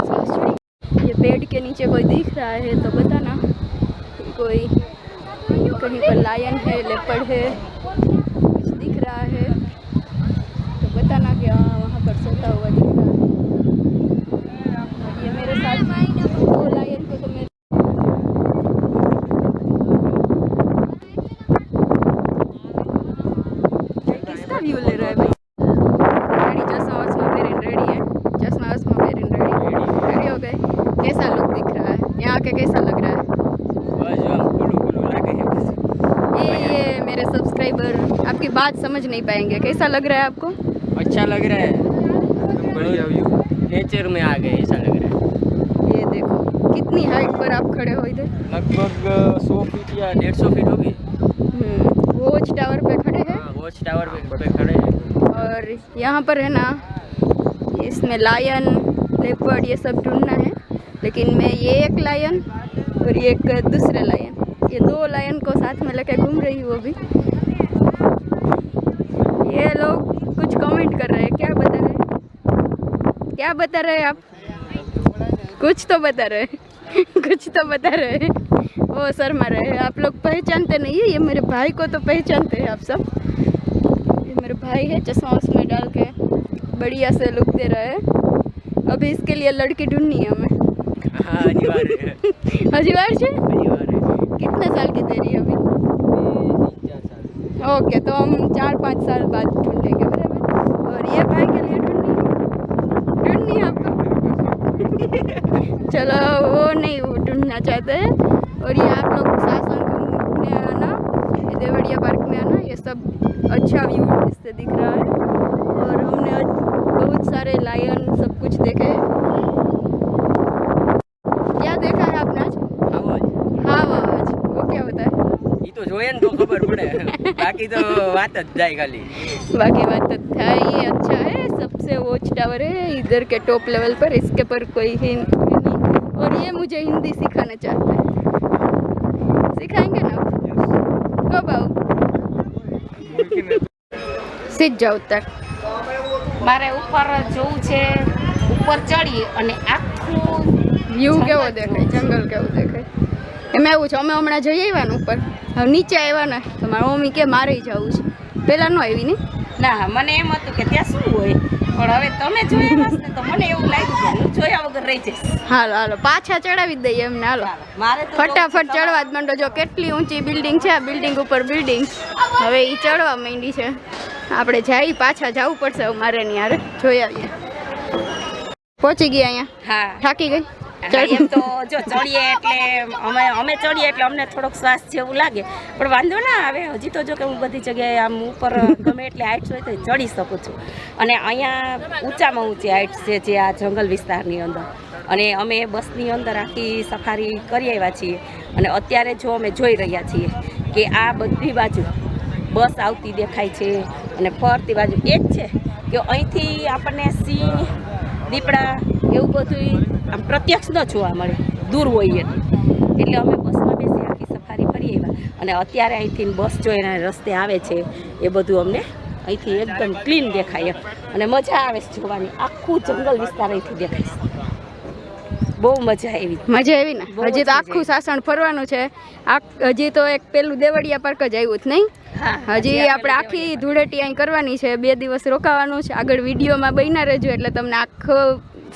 सबसे ये पेड़ के नीचे कोई दिख रहा है तो बताना. कोई कहीं पर लायन है, लेपर्ड है, कुछ दिख रहा है तो बताना कि हाँ वहाँ पर सोता हुआ दिख रहा है. ये मेरे साथ वो लायन को तो मेरे किसका व्यू ले रहा है भाई. रेडी, चश्मा वश्मा पहन रेडी है. चश्मा वश्मा पहन रेडी हो गए. कैसा लुक दिख रहा है यहाँ के, कैसा लग रहा है? ये मेरे सब्सक्राइबर आपकी बात समझ नहीं पाएंगे. कैसा लग रहा है आपको? अच्छा लग रहा है, बढ़िया व्यू. नेचर में आ गए ऐसा लग रहा है. ये देखो कितनी हाइट पर आप खड़े हो इधर. लगभग 100 फीट या 150 फीट होगी. वॉच टावर पे खड़े हैं. वॉच टावर पे खड़े हैं. और यहाँ पर है ना इसमें लायन, लेपर्ड ये सब ढूंढना है. लेकिन मैं ये एक लायन और ये एक दूसरे लायन, ये दो लायन को साथ में लेके घूम रही हूँ अभी. ये लोग कुछ कमेंट कर रहे हैं, क्या बता रहे हैं, क्या बता रहे हैं आप? कुछ तो बता रहे हैं कुछ तो बता रहे हैं। वो शर्मा रहे हैं। आप लोग पहचानते नहीं है, ये मेरे भाई को तो पहचानते हैं आप सब। ये मेरे भाई है, चश्मा उसमें डाल के बढ़िया से लुक दे रहा है। अभी इसके लिए लड़की ढूंढनी है हमें। हजीवार से कितने साल की तेरी अभी? ओके, तो हम 4-5 साल बाद ढूंढेंगे, बराबर। और ये भाई के लिए ढूंढनी है आपको चलो, वो नहीं, वो ढूंढना चाहते हैं। और ये आप लोग सासन में आना, ये देवड़िया पार्क में आना, ये सब अच्छा व्यू इससे दिख रहा है। और हमने आज बहुत सारे लायन सब कुछ देखे। क्या देखा है आपने आज? आवाज। वो क्या होता है? ઈ તો જોઈએ ને તો ખબર પડે, બાકી તો વાત જ જાય ખાલી। बाकी बात तो था, ये अच्छा है, सबसे वॉच टावर है इधर के टॉप लेवल पर, इसके पर कोई है नहीं। और ये मुझे हिंदी सिखाना चाहता है, सिखाएंगे ना? कब आओ? सीख जाओ तक। મારે ઉપર જવું છે, ઉપર ચડી અને આખું વ્યૂ કેવો દેખાય, જંગલ કેવું દેખાય, એમ એવું છે. અમે હમણાં જઈ આવ્યા ને ઉપર, હવે નીચે આવ્યા ને તો મારી મમ્મી કે મારે જવું છે. પહેલાં ન આવી ને? ના, મને એમ હતું કે ત્યાં શું હોય, પણ હવે તમે જોયા હશે ને તો મને એવું લાગ્યું કે હું જોયા વગર રહી જઈશ। હાલો હાલો, પાછા ચડાવી જ દઈએ એમને. હાલો મારે તો ફટાફટ ચડવા જ માંડો. જો કેટલી ઊંચી બિલ્ડિંગ છે, આ બિલ્ડિંગ ઉપર બિલ્ડિંગ. હવે એ ચડવા માંડી છે. આપણે જઈ પાછા જવું પડશે હવે મારે નહીં. હારે જોઈ આવીએ. પહોંચી ગયા અહીંયા? હા, થાકી ગઈ? એમ તો જો ચડીએ એટલે અમે ચડીએ એટલે અમને થોડોક શ્વાસ જેવું લાગે, પણ વાંધો ના આવે. હજી તો જો કે હું બધી જગ્યાએ આમ ઉપર ગમે એટલે હાઇટ્સ હોય તો ચડી શકું છું. અને અહીંયા ઊંચામાં ઊંચી હાઇટ્સ છે જે આ જંગલ વિસ્તારની અંદર. અને અમે બસની અંદર આખી સફારી કરી આવ્યા છીએ. અને અત્યારે જો અમે જોઈ રહ્યા છીએ કે આ બધી બાજુ બસ આવતી દેખાય છે અને ફરતી બાજુ એક છે કે અહીંથી આપણને સિંહ, દીપડા એવું બધું આમ પ્રત્યક્ષ ન જોવા મળે, દૂર હોય એટલે અમે બસમાં બેસી આખી સફારી ફરી આવ્યા. અને અત્યારે અહીંથી બસ જોઈને રસ્તે આવે છે એ બધું અમને અહીંથી એકદમ ક્લીન દેખાય અને મજા આવે છે જોવાની. આખું જંગલ વિસ્તાર અહીંથી દેખાય છે, બહુ મજા આવી. મજા આવી ને? હજી તો આખું સાસણ ફરવાનું છે. હજી તો એક પેલું દેવળિયા પાર્ક જ આવ્યું જ નહીં. હજી આપણે આખી ધૂળેટી અહીં કરવાની છે. 2 દિવસ રોકાવાનું છે. આગળ વિડીયોમાં બન્યા રહેજો એટલે તમને આખો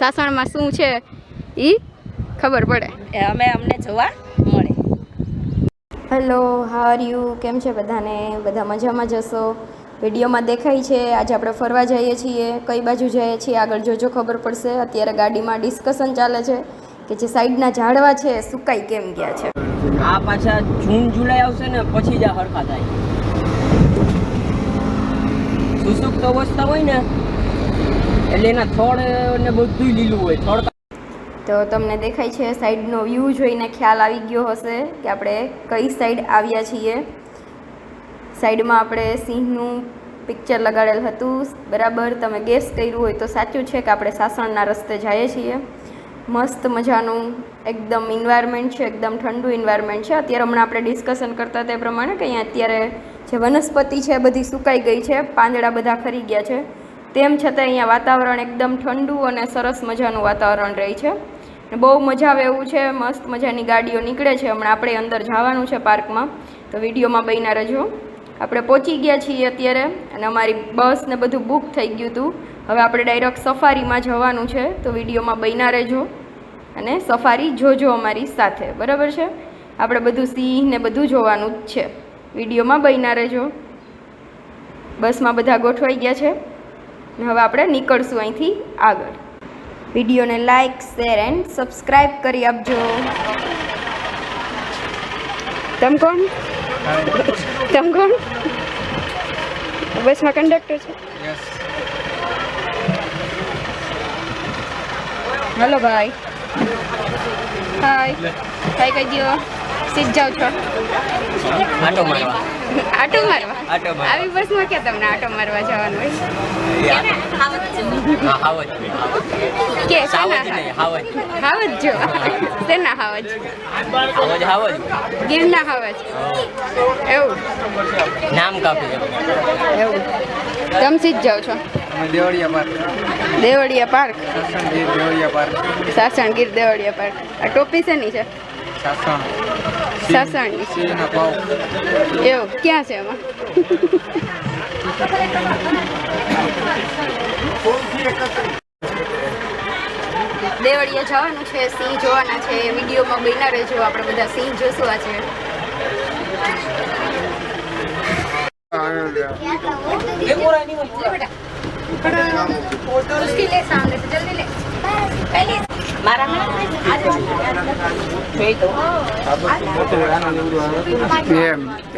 સાસણમાં શું છે એ ખબર પડે, અમને જોવા મળે. Hello, how are you? કેમ છે બધાને? બધા મજામાં જશો. વિડીયોમાં દેખાય છે આજે આપણે ફરવા જઈએ છીએ. કઈ બાજુ જઈએ છીએ આગળ જોજો, ખબર પડશે. અત્યારે ગાડીમાં ડિસ્કશન ચાલે છે કે જે સાઈડના ઝાડવા છે એ સુકાઈ કેમ ગયા છે. આ પાછા જૂન જુલાઈ આવશે ને પછી જ આ હરખા થાય. શુષ્ક અવસ્થા હોય ને એટલે એના થોડ ને બધું લીલું હોય. થોડ તો તમને દેખાય છે સાઈડનો વ્યૂ જોઈને ખ્યાલ આવી ગયો હશે કે આપણે કઈ સાઈડ આવ્યા છીએ. સાઈડમાં આપણે સિંહનું પિક્ચર લગાડેલ હતું, બરાબર. તમે ગેસ કર્યું હોય તો સાચું છે કે આપણે સાસણના રસ્તે જઈએ છીએ. મસ્ત મજાનું એકદમ એન્વાયરમેન્ટ છે, એકદમ ઠંડુ એન્વાયરમેન્ટ છે. અત્યારે હમણાં આપણે ડિસ્કશન કરતા તે પ્રમાણે કે અહીંયા અત્યારે જે વનસ્પતિ છે બધી સુકાઈ ગઈ છે, પાંદડા બધા ખરી ગયા છે. તેમ છતાં અહીંયા વાતાવરણ એકદમ ઠંડુ અને સરસ મજાનું વાતાવરણ રહે છે. બહુ મજા આવે એવું છે. મસ્ત મજાની ગાડીઓ નીકળે છે. હમણાં આપણે અંદર જવાનું છે પાર્કમાં, તો વિડીયોમાં બન્યા રહેજો. આપણે પહોંચી ગયા છીએ અત્યારે અને અમારી બસ ને બધું બુક થઈ ગયું હતું. હવે આપણે ડાયરેક્ટ સફારીમાં જવાનું છે, તો વિડીયોમાં બન્યા રહેજો અને સફારી જોજો અમારી સાથે, બરાબર છે. આપણે બધું સિંહ ને બધું જોવાનું જ છે. વિડીયોમાં બન્યા રહેજો. બસમાં બધા ગોઠવાઈ ગયા છે ને હવે આપણે નીકળશું અહીંથી આગળ. વિડીયોને લાઇક, શેર એન્ડ સબસ્ક્રાઈબ કરી આપજો. તમ કોણ? બસમાં કંડક્ટર છે? હેલો ભાઈ. હાય, હાય કહી દો. સીધ જાઓ છો આટો મારવા આટો મારવા આટો મારવા. આવી બસમાં ક્યાં તમને આટો મારવા જવાનું હોય હા હાવજ કે સાવજ શેના નહીં હાવજ હાવજ જો શેના હાવજ હાવજ હાવજ ગીરના હાવજ એવું નામ કાપી એવું તમે સીધ જાઓ છો અમે Devaliya park Devaliya park Sasan Gir Devaliya park Sasan Gir Devaliya park આ ટોપી શેની છે સાસણ સાસણની સિંહના પાવ એવું ક્યાં છે એમાં દેવળિયા જવાનું છે સિંહ જોવાના છે વિડીયોમાં બન્યા રહેજો આપણે બધા સિંહ જોશું આજે એમ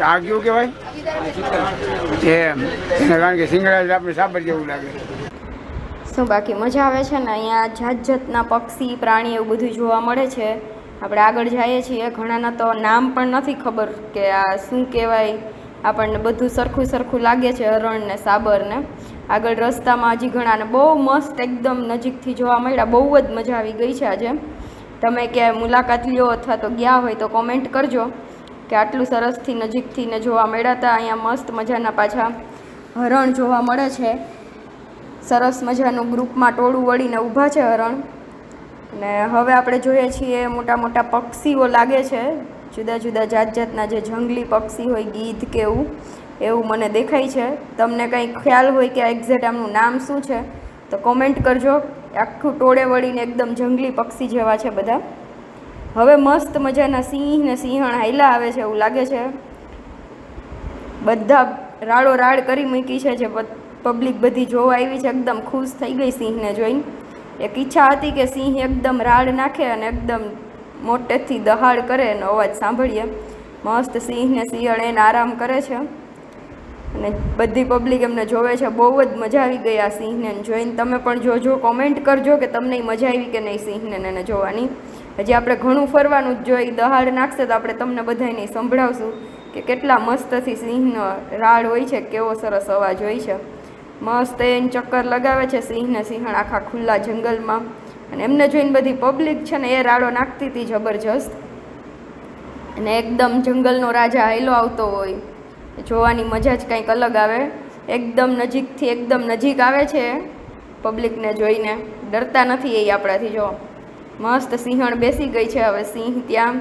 આ કેવું કહેવાય એમ કારણ કે સિંગડા આપણે સાબર જેવું લાગે. શું બાકી મજા આવે છે ને અહીંયા જાત જાતના પક્ષી પ્રાણી એવું બધું જોવા મળે છે. આપણે આગળ જઈએ છીએ, ઘણાના તો નામ પણ નથી ખબર કે આ શું કહેવાય. આપણને બધું સરખું સરખું લાગે છે, હરણ ને સાબર ને. આગળ રસ્તામાં હજી ઘણાને બહુ મસ્ત એકદમ નજીકથી જોવા મળ્યા. બહુ જ મજા આવી ગઈ છે આજે. તમે ક્યાંય મુલાકાત લ્યો અથવા તો ગયા હોય તો કોમેન્ટ કરજો કે આટલું સરસથી નજીકથી ને જોવા મળ્યા હતા. અહીંયા મસ્ત મજાના પાછા હરણ જોવા મળે છે. સરસ મજાનું ગ્રુપમાં ટોળું વળીને ઊભા છે હરણ. અને હવે આપણે જોઈએ છીએ મોટા મોટા પક્ષીઓ લાગે છે, જુદા જુદા જાત જાતના જે જંગલી પક્ષી હોય, ગીધ કે એવું મને દેખાય છે. તમને કંઈ ખ્યાલ હોય કે એક્ઝેક્ટ આમનું નામ શું છે તો કોમેન્ટ કરજો. આખું ટોળે વળીને એકદમ જંગલી પક્ષી જેવા છે બધા. હવે મસ્ત મજાના સિંહ ને સિંહણ હાઈલા આવે છે એવું લાગે છે. બધા રાડો રાડ કરી મૂકી છે, જે પબ્લિક બધી જોવા આવી છે. એકદમ ખુશ થઈ ગઈ સિંહને જોઈને. એક ઈચ્છા હતી કે સિંહ એકદમ રાડ નાખે અને એકદમ મોટેથી દહાડ કરે એનો અવાજ સાંભળીએ. મસ્ત સિંહ ને સિંહણ એને આરામ કરે છે અને બધી પબ્લિક એમને જોવે છે. બહુ જ મજા આવી ગઈ આ સિંહને જોઈને. તમે પણ જોજો, કોમેન્ટ કરજો કે તમને મજા આવી કે નહીં સિંહને એને જોવાની. હજી આપણે ઘણું ફરવાનું જ જોઈ. દહાડ નાખશે તો આપણે તમને બધાને સંભળાવશું કે કેટલા મસ્તથી સિંહનો રાડ હોય છે, કેવો સરસ અવાજ હોય છે. મસ્ત એને ચક્કર લગાવે છે સિંહ ને સિંહણ આખા ખુલ્લા જંગલમાં. અને એમને જોઈને બધી પબ્લિક છે ને એ રાડો નાખતી હતી જબરજસ્ત. અને એકદમ જંગલનો રાજા હાઈલો આવતો હોય, જોવાની મજા જ કંઈક અલગ આવે. એકદમ નજીકથી એકદમ નજીક આવે છે પબ્લિકને જોઈને. ડરતા નથી એ આપણાથી. જો મસ્ત સિંહણ બેસી ગઈ છે. હવે સિંહ ત્યાં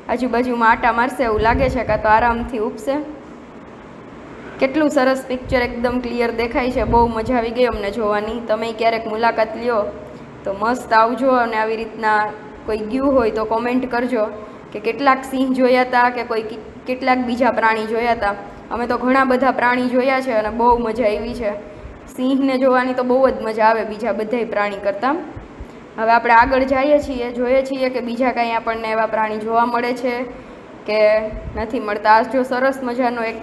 આજુબાજુમાં આટા મારશે એવું લાગે છે, કાં તો આરામથી ઉપસે. કેટલું સરસ પિક્ચર, એકદમ ક્લિયર દેખાય છે. બહુ મજા આવી ગઈ અમને જોવાની. તમે ક્યારેક મુલાકાત લ્યો તો મસ્ત આવજો. અને આવી રીતના કોઈ ગયું હોય તો કોમેન્ટ કરજો કે કેટલાક સિંહ જોયા હતા કે કેટલાક બીજા પ્રાણી જોયા હતા. અમે તો ઘણા બધા પ્રાણી જોયા છે અને બહુ મજા આવી છે. સિંહને જોવાની તો બહુ જ મજા આવે બીજા બધાય પ્રાણી કરતાં. હવે આપણે આગળ જઈએ છીએ, જોઈએ છીએ કે બીજા કાંઈ આપણને એવા પ્રાણી જોવા મળે છે કે નથી મળતા. આ જો સરસ મજાનો એક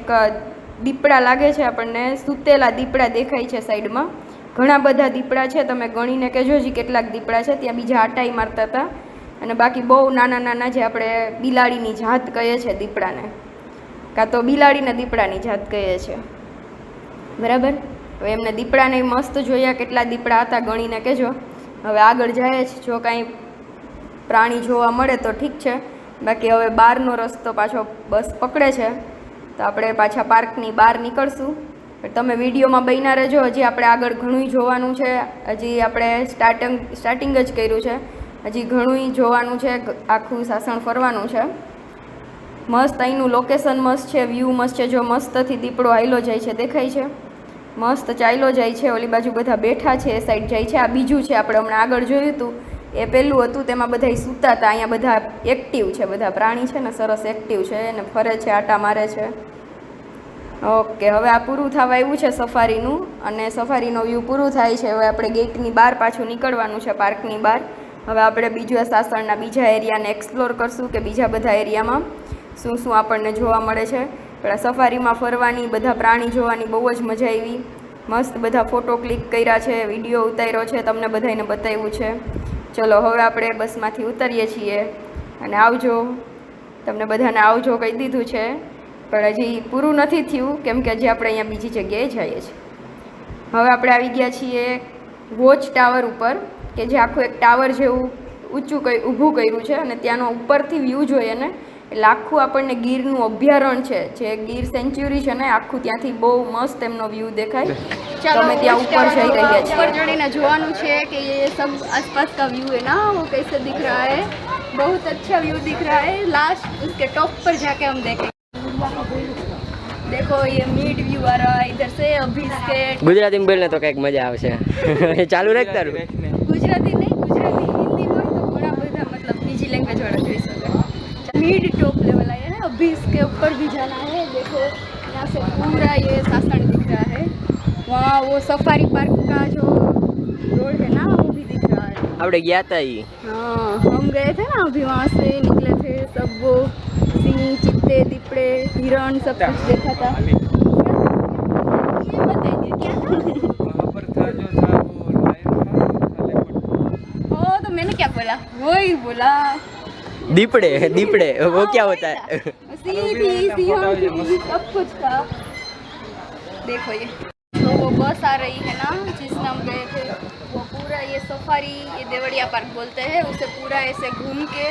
દીપડા લાગે છે આપણને. સૂતેલા દીપડા દેખાય છે સાઈડમાં. ઘણા બધા દીપડા છે, તમે ગણીને કહેજો જી કેટલાક દીપડા છે. ત્યાં બીજા આટાઈ મારતા હતા. અને બાકી બહુ નાના નાના જે આપણે બિલાડીની જાત કહીએ છીએ દીપડાને, કાં તો બિલાડીને દીપડાની જાત કહીએ છીએ, બરાબર. હવે એમને દીપડાને મસ્ત જોયા. કેટલા દીપડા હતા ગણીને કહેજો. હવે આગળ જાય છે, જો કાંઈ પ્રાણી જોવા મળે તો ઠીક છે. બાકી હવે બહારનો રસ્તો પાછો બસ પકડે છે તો આપણે પાછા પાર્કની બહાર નીકળશું. તમે વિડીયોમાં બન્યા રહેજો. હજી આપણે આગળ ઘણું જોવાનું છે. હજી આપણે સ્ટાર્ટિંગ જ કર્યું છે. હજી ઘણું જોવાનું છે. આખું સાસણ ફરવાનું છે. મસ્ત અહીંનું લોકેશન મસ્ત છે, વ્યૂ મસ્ત છે. જો મસ્તથી દીપડો હાઈલો જાય છે, દેખાય છે. મસ્ત ચાલ્યો જાય છે. ઓલી બાજુ બધા બેઠા છે, એ સાઈડ જાય છે. આ બીજું છે, આપણે હમણાં આગળ જોયું હતું એ પહેલું હતું, તેમાં બધા સૂતા હતા. અહીંયા બધા એક્ટિવ છે, બધા પ્રાણી છે ને સરસ એક્ટિવ છે અને ફરે છે, આટા મારે છે. ઓકે, હવે આ પૂરું થવા આવ્યું છે સફારીનું. અને સફારીનો વ્યૂ પૂરું થાય છે. હવે આપણે ગેટની બહાર પાછું નીકળવાનું છે, પાર્કની બહાર. હવે આપણે બીજા સાસણના બીજા એરિયાને એક્સપ્લોર કરશું કે બીજા બધા એરિયામાં શું શું આપણને જોવા મળે છે. પણ આ સફારીમાં ફરવાની, બધા પ્રાણી જોવાની બહુ જ મજા આવી. મસ્ત બધા ફોટો ક્લિક કર્યા છે, વિડીયો ઉતાર્યો છે, તમને બધાને બતાવ્યું છે. ચલો હવે આપણે બસમાંથી ઉતરીએ છીએ અને આવજો. તમને બધાને આવજો કહી દીધું છે, પણ હજી પૂરું નથી થયું કેમ કે હજી આપણે અહીંયા બીજી જગ્યાએ જઈએ છીએ. હવે આપણે આવી ગયા છીએ વોચ ટાવર ઉપર, કે જે આખું એક ટાવર જેવું ઊંચું ઊભું કર્યું છે અને ત્યાંનો ઉપરથી વ્યૂ જોઈએ ને એટલે આખું આપણને ગીરનું અભયારણ્ય છે, જે ગીર સેન્ચ્યુરી છે ને આખું ત્યાંથી બહુ મસ્ત એમનો વ્યૂ દેખાય. चलो અમે ત્યાં ઉપર જઈ રહ્યા ऊपर છીએ. चढ़ीने જોવાનું છે कि ये सब आसपास का व्यू है ना वो कैसे दिख रहा है. बहुत अच्छा व्यू दिख रहा है. लास्ट उसके टॉप पर जाके हम देखेंगे. देखो ये मिड व्यू आ रहा है इधर से. अभी इसके ગુજરાતી બોલને તો કંઈક મજા આવશે. ચાલુ રાખ તારું. गुजराती नहीं, गुजराती हिंदी बोल तो बड़ा બધા मतलब बीजी लैंग्वेज वाला જોઈ શકે. मिड टॉप लेवल आया है. अभी इसके ऊपर भी जाना है. देखो यहाँ से पूरा ये सासण दिख रहा है. वहाँ वो सफारी पार्क का जो रोड है ना वो भी दिख रहा है. આપણે ગયા હતા ઈ. हाँ हम गए थे ना अभी वहाँ से निकले थे. सब वो सिंह, चित्ते, दीपड़े, हिरण सब कुछ देखा था. ये बताइए क्या था? वहाँ पर था जो था वो लायन था, लेपर्ड. ओ तो मैंने क्या बोला, वो ही बोला. દીપડે દીપડે वो क्या होता है? सिंह थी, सिंह थी, सब कुछ था. देखो ये तो वो बस आ रही है ना जिसमें हम गए थे. वो पूरा ये सफारी, ये देवड़िया पार्क बोलते हैं उसे, पूरा ऐसे घूम के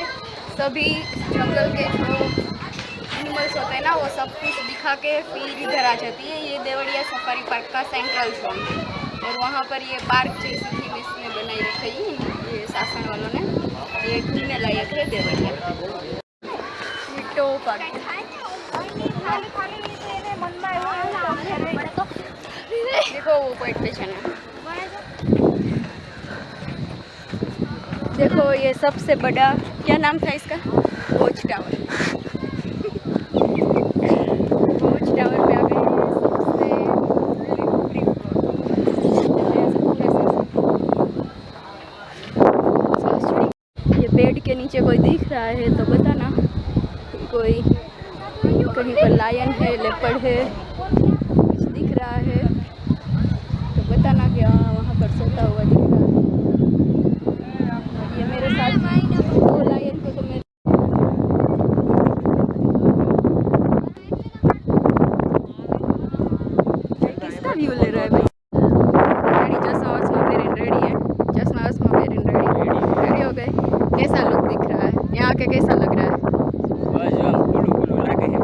सभी जंगल के जो एनिमल्स होते हैं ना वो सब कुछ दिखा के फिर इधर आ जाती है. ये देवड़िया सफारी पार्क का सेंट्रल जोन है और वहाँ पर ये पार्क जैसी थी इसमें बनाई रखी है ये शासन वालों ने. ये घूमने लायक है देवड़िया. विटो पार्क. देखो वो पॉइंट पे चलना. देखो ये सबसे बड़ा क्या नाम था इसका, वॉच टावर. वॉच टावर पे आ गए हैं. सबसे ये पेड़ के नीचे कोई दिख रहा है तो बताना. कोई कहीं पर लायन है, लेपर्ड है, कुछ दिख रहा है तो बताना कि हाँ वहाँ पर सोता हुआ दिख रहा है. ये मेरे साथ दो लायन को तो मैं किसका व्यू ले रहा है भाई. रेडी चश्मा वश्मा पहन रेडी है. चश्मा वश्मा पहन रेडी हो गए. कैसा लुक दिख रहा है यहाँ के, कैसा लग रहा है? બસ આમ ખુલ્લું ખુલ્લું લાગે છે.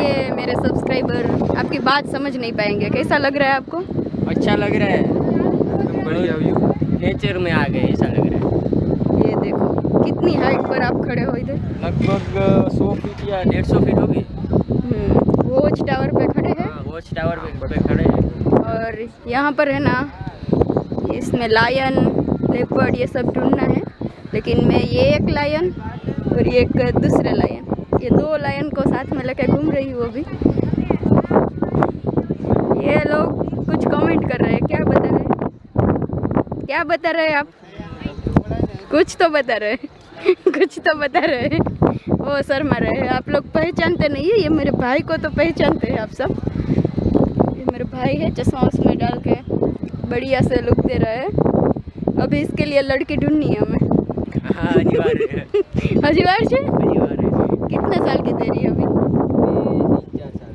ये मेरे सब्सक्राइबर आपकी बात समझ नहीं पाएंगे. कैसा लग रहा है आपको? अच्छा लग रहा है. बढ़िया व्यू. नेचर में आ गए ऐसा लग रहा है. ये देखो कितनी हाइट पर आप खड़े हो इधर. लगभग 100 फीट या 150 फीट होगी. वॉच टावर पे खड़े हैं हाँ वॉच टावर पे खड़े हैं. और यहाँ पर है ना इसमें लायन, लेपर्ड ये सब ढूंढना है. लेकिन मैं ये एक लायन और ये एक दूसरे लायन, ये दो लायन को साथ में लेके घूम रही हूँ अभी. ये लोग कुछ कमेंट कर रहे हैं. क्या बता रहे हैं, क्या बता रहे हैं आप? कुछ तो बता रहे हैं. कुछ तो बता रहे हैं. वो शर्मा रहे हैं. आप लोग पहचानते नहीं है. ये मेरे भाई को तो पहचानते हैं आप सब. ये मेरे भाई है, चश्मा उसमें डाल के बढ़िया से लुक दे रहा है. अभी इसके लिए लड़की ढूंढनी है हमें. हाँ अनिवार्य है. हजीवार से अनिवार्य है. कितने साल की तेरी अभी? 4 साल.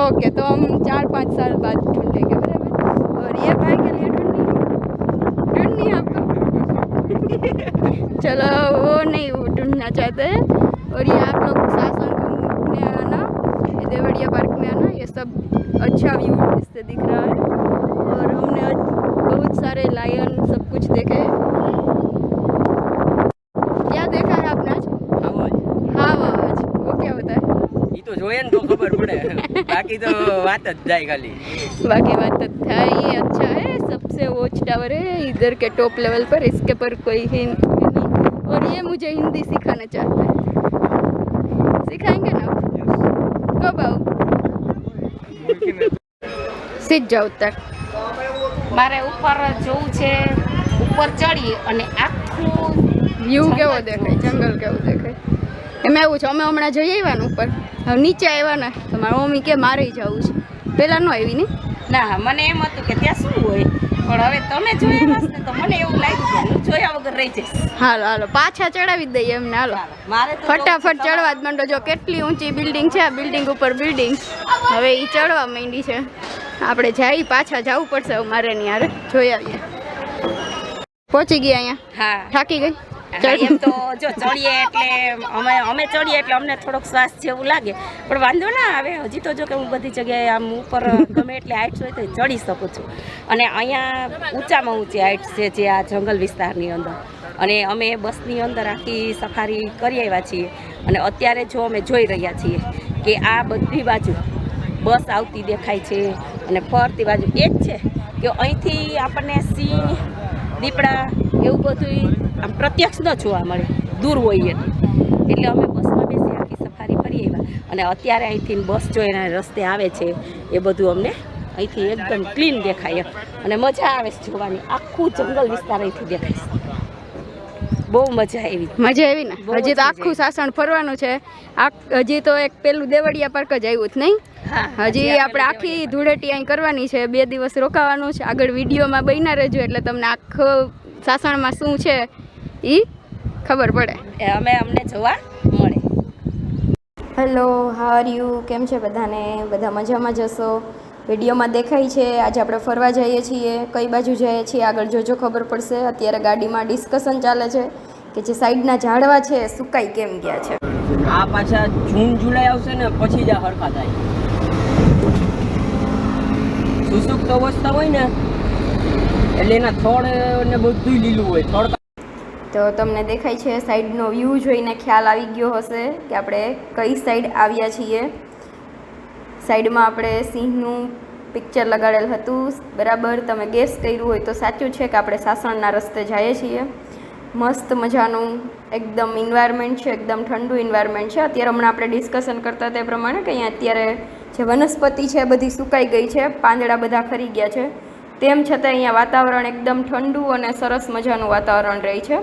ओके तो हम 4-5 साल बाद ढूंढेंगे बराबर. और ये भाई के लिए ढूंढनी है आपको. चलो वो नहीं वो ढूंढना चाहते हैं. और ये आप लोग शासन घूमने आना, ये देवड़िया पार्क में आना. ये सब अच्छा व्यू इससे दिख रहा है. और हमने बहुत सारे लायन सब कुछ देखे. क्या देखा है आपने आज? आवाज. हाँ आवाज वो क्या होता है? ये तो જોઈએ ને તો ખબર પડે. બાકી તો વાત જ જાય ખાલી. बाकी बात तो था. ये अच्छा है. सबसे वॉच टावर है इधर के टॉप लेवल पर. इसके पर कोई हिंदी नहीं. और ये मुझे हिंदी सिखाना चाहता है. सिखाएंगे ना? कब आओ? सीख जाओ उत्तर. મારે ઉપર જવું છે. ઉપર ચડી અને આખું વ્યૂ કેવો દેખાય, જંગલ કેવું દેખાય. એમ એવું છે અમે હમણાં જઈ આવ્યા ને ઉપર. હવે નીચે આવ્યા ને તો મારી મમ્મી કે મારે જવું છે. પહેલાં ન આવી ને. ના મને એમ હતું કે ત્યાં શું હોય પણ હવે તમે જોયા હશે ને તો મને એવું લાગ્યું કે હું જોયા વગર રહી જઈશ. હાલો હાલો પાછા ચડાવી જ દઈએ એમને. હાલો મારે તો ફટાફટ ચડવા જ માંડો. જો કેટલી ઊંચી બિલ્ડિંગ છે, આ બિલ્ડિંગ ઉપર બિલ્ડિંગ. હવે એ ચડવા માંડી છે. આપણે જઈ પાછા જવું પડશે. હવે મારે નહીં યાર જોઈ આવીએ. પહોંચી ગયા અહીંયા. હા થાકી ગઈ. હા, એમ તો જો ચડીએ એટલે અમે ચડીએ એટલે અમને થોડોક શ્વાસ જેવું લાગે, પણ વાંધો ના આવે. હજી તો જો કે હું બધી જગ્યાએ આમ ઉપર ગમે એટલે હાઇટ્સ હોય તો ચડી શકું છું. અને અહીંયા ઊંચામાં ઊંચી હાઇટ્સ છે જે આ જંગલ વિસ્તારની અંદર. અને અમે બસની અંદર આખી સફારી કરી આવ્યા છીએ. અને અત્યારે જો અમે જોઈ રહ્યા છીએ કે આ બધી બાજુ બસ આવતી દેખાય છે અને ફરતી બાજુ એ જ છે કે અહીંથી આપણને સિંહ, દીપડા એવું બધું આમ પ્રત્યક્ષ ન જોવા મળે, દૂર હોય એટલે અમે બસમાં બેસી આખી સફારી ફરી આવ્યા. અને અત્યારે અહીંથી બસ જોઈને રસ્તે આવે છે એ બધું અમને અહીંથી એકદમ ક્લીન દેખાય અને મજા આવે છે જોવાની. આખું જંગલ વિસ્તાર અહીંથી દેખાય છે. બહુ મજા આવી. મજા આવી ને? હજી તો આખું સાસણ ફરવાનું છે. હજી તો એક પેલું દેવળિયા પાર્ક જ આવ્યું જ નહીં. હજી આપણે આખી ધૂળેટી અહીં કરવાની છે. 2 દિવસ રોકાવાનું છે. આગળ વિડીયોમાં બન્યા રહેજો એટલે તમને આખું સાસણમાં શું છે એ ખબર પડે. અમને જોવા મળે. Hello, how are you? કેમ છે બધાને? બધા મજામાં જશો. વિડીયોમાં દેખાય છે આજે આપણે ફરવા જઈએ છીએ. કઈ બાજુ જઈએ છીએ આગળ જોજો, ખબર પડશે. અત્યારે ગાડીમાં ડિસ્કશન ચાલે છે કે જે સાઈડના ઝાડવા છે એ સુકાઈ કેમ ગયા છે. આ પાછા જૂન જુલાઈ આવશે ને પછી જ આ હરખા થાય. સુસુપ્ત અવસ્થા હોય ને એટલે એના થોડ ને બધું લીલું હોય. થોડ તો તમને દેખાય છે સાઈડનો વ્યૂ જોઈને ખ્યાલ આવી ગયો હશે કે આપણે કઈ સાઈડ આવ્યા છીએ. સાઈડમાં આપણે સિંહનું પિક્ચર લગાડેલ હતું. બરાબર, તમે ગેસ કર્યું હોય તો સાચું છે કે આપણે સાસણના રસ્તે જઈએ છીએ. મસ્ત મજાનું એકદમ એન્વાયરમેન્ટ છે, એકદમ ઠંડુ એન્વાયરમેન્ટ છે. અત્યારે હમણાં આપણે ડિસ્કશન કરતા તે પ્રમાણે કે અહીંયા અત્યારે જે વનસ્પતિ છે બધી સુકાઈ ગઈ છે, પાંદડા બધા ખરી ગયા છે. તેમ છતાં અહીંયા વાતાવરણ એકદમ ઠંડુ અને સરસ મજાનું વાતાવરણ રહે છે.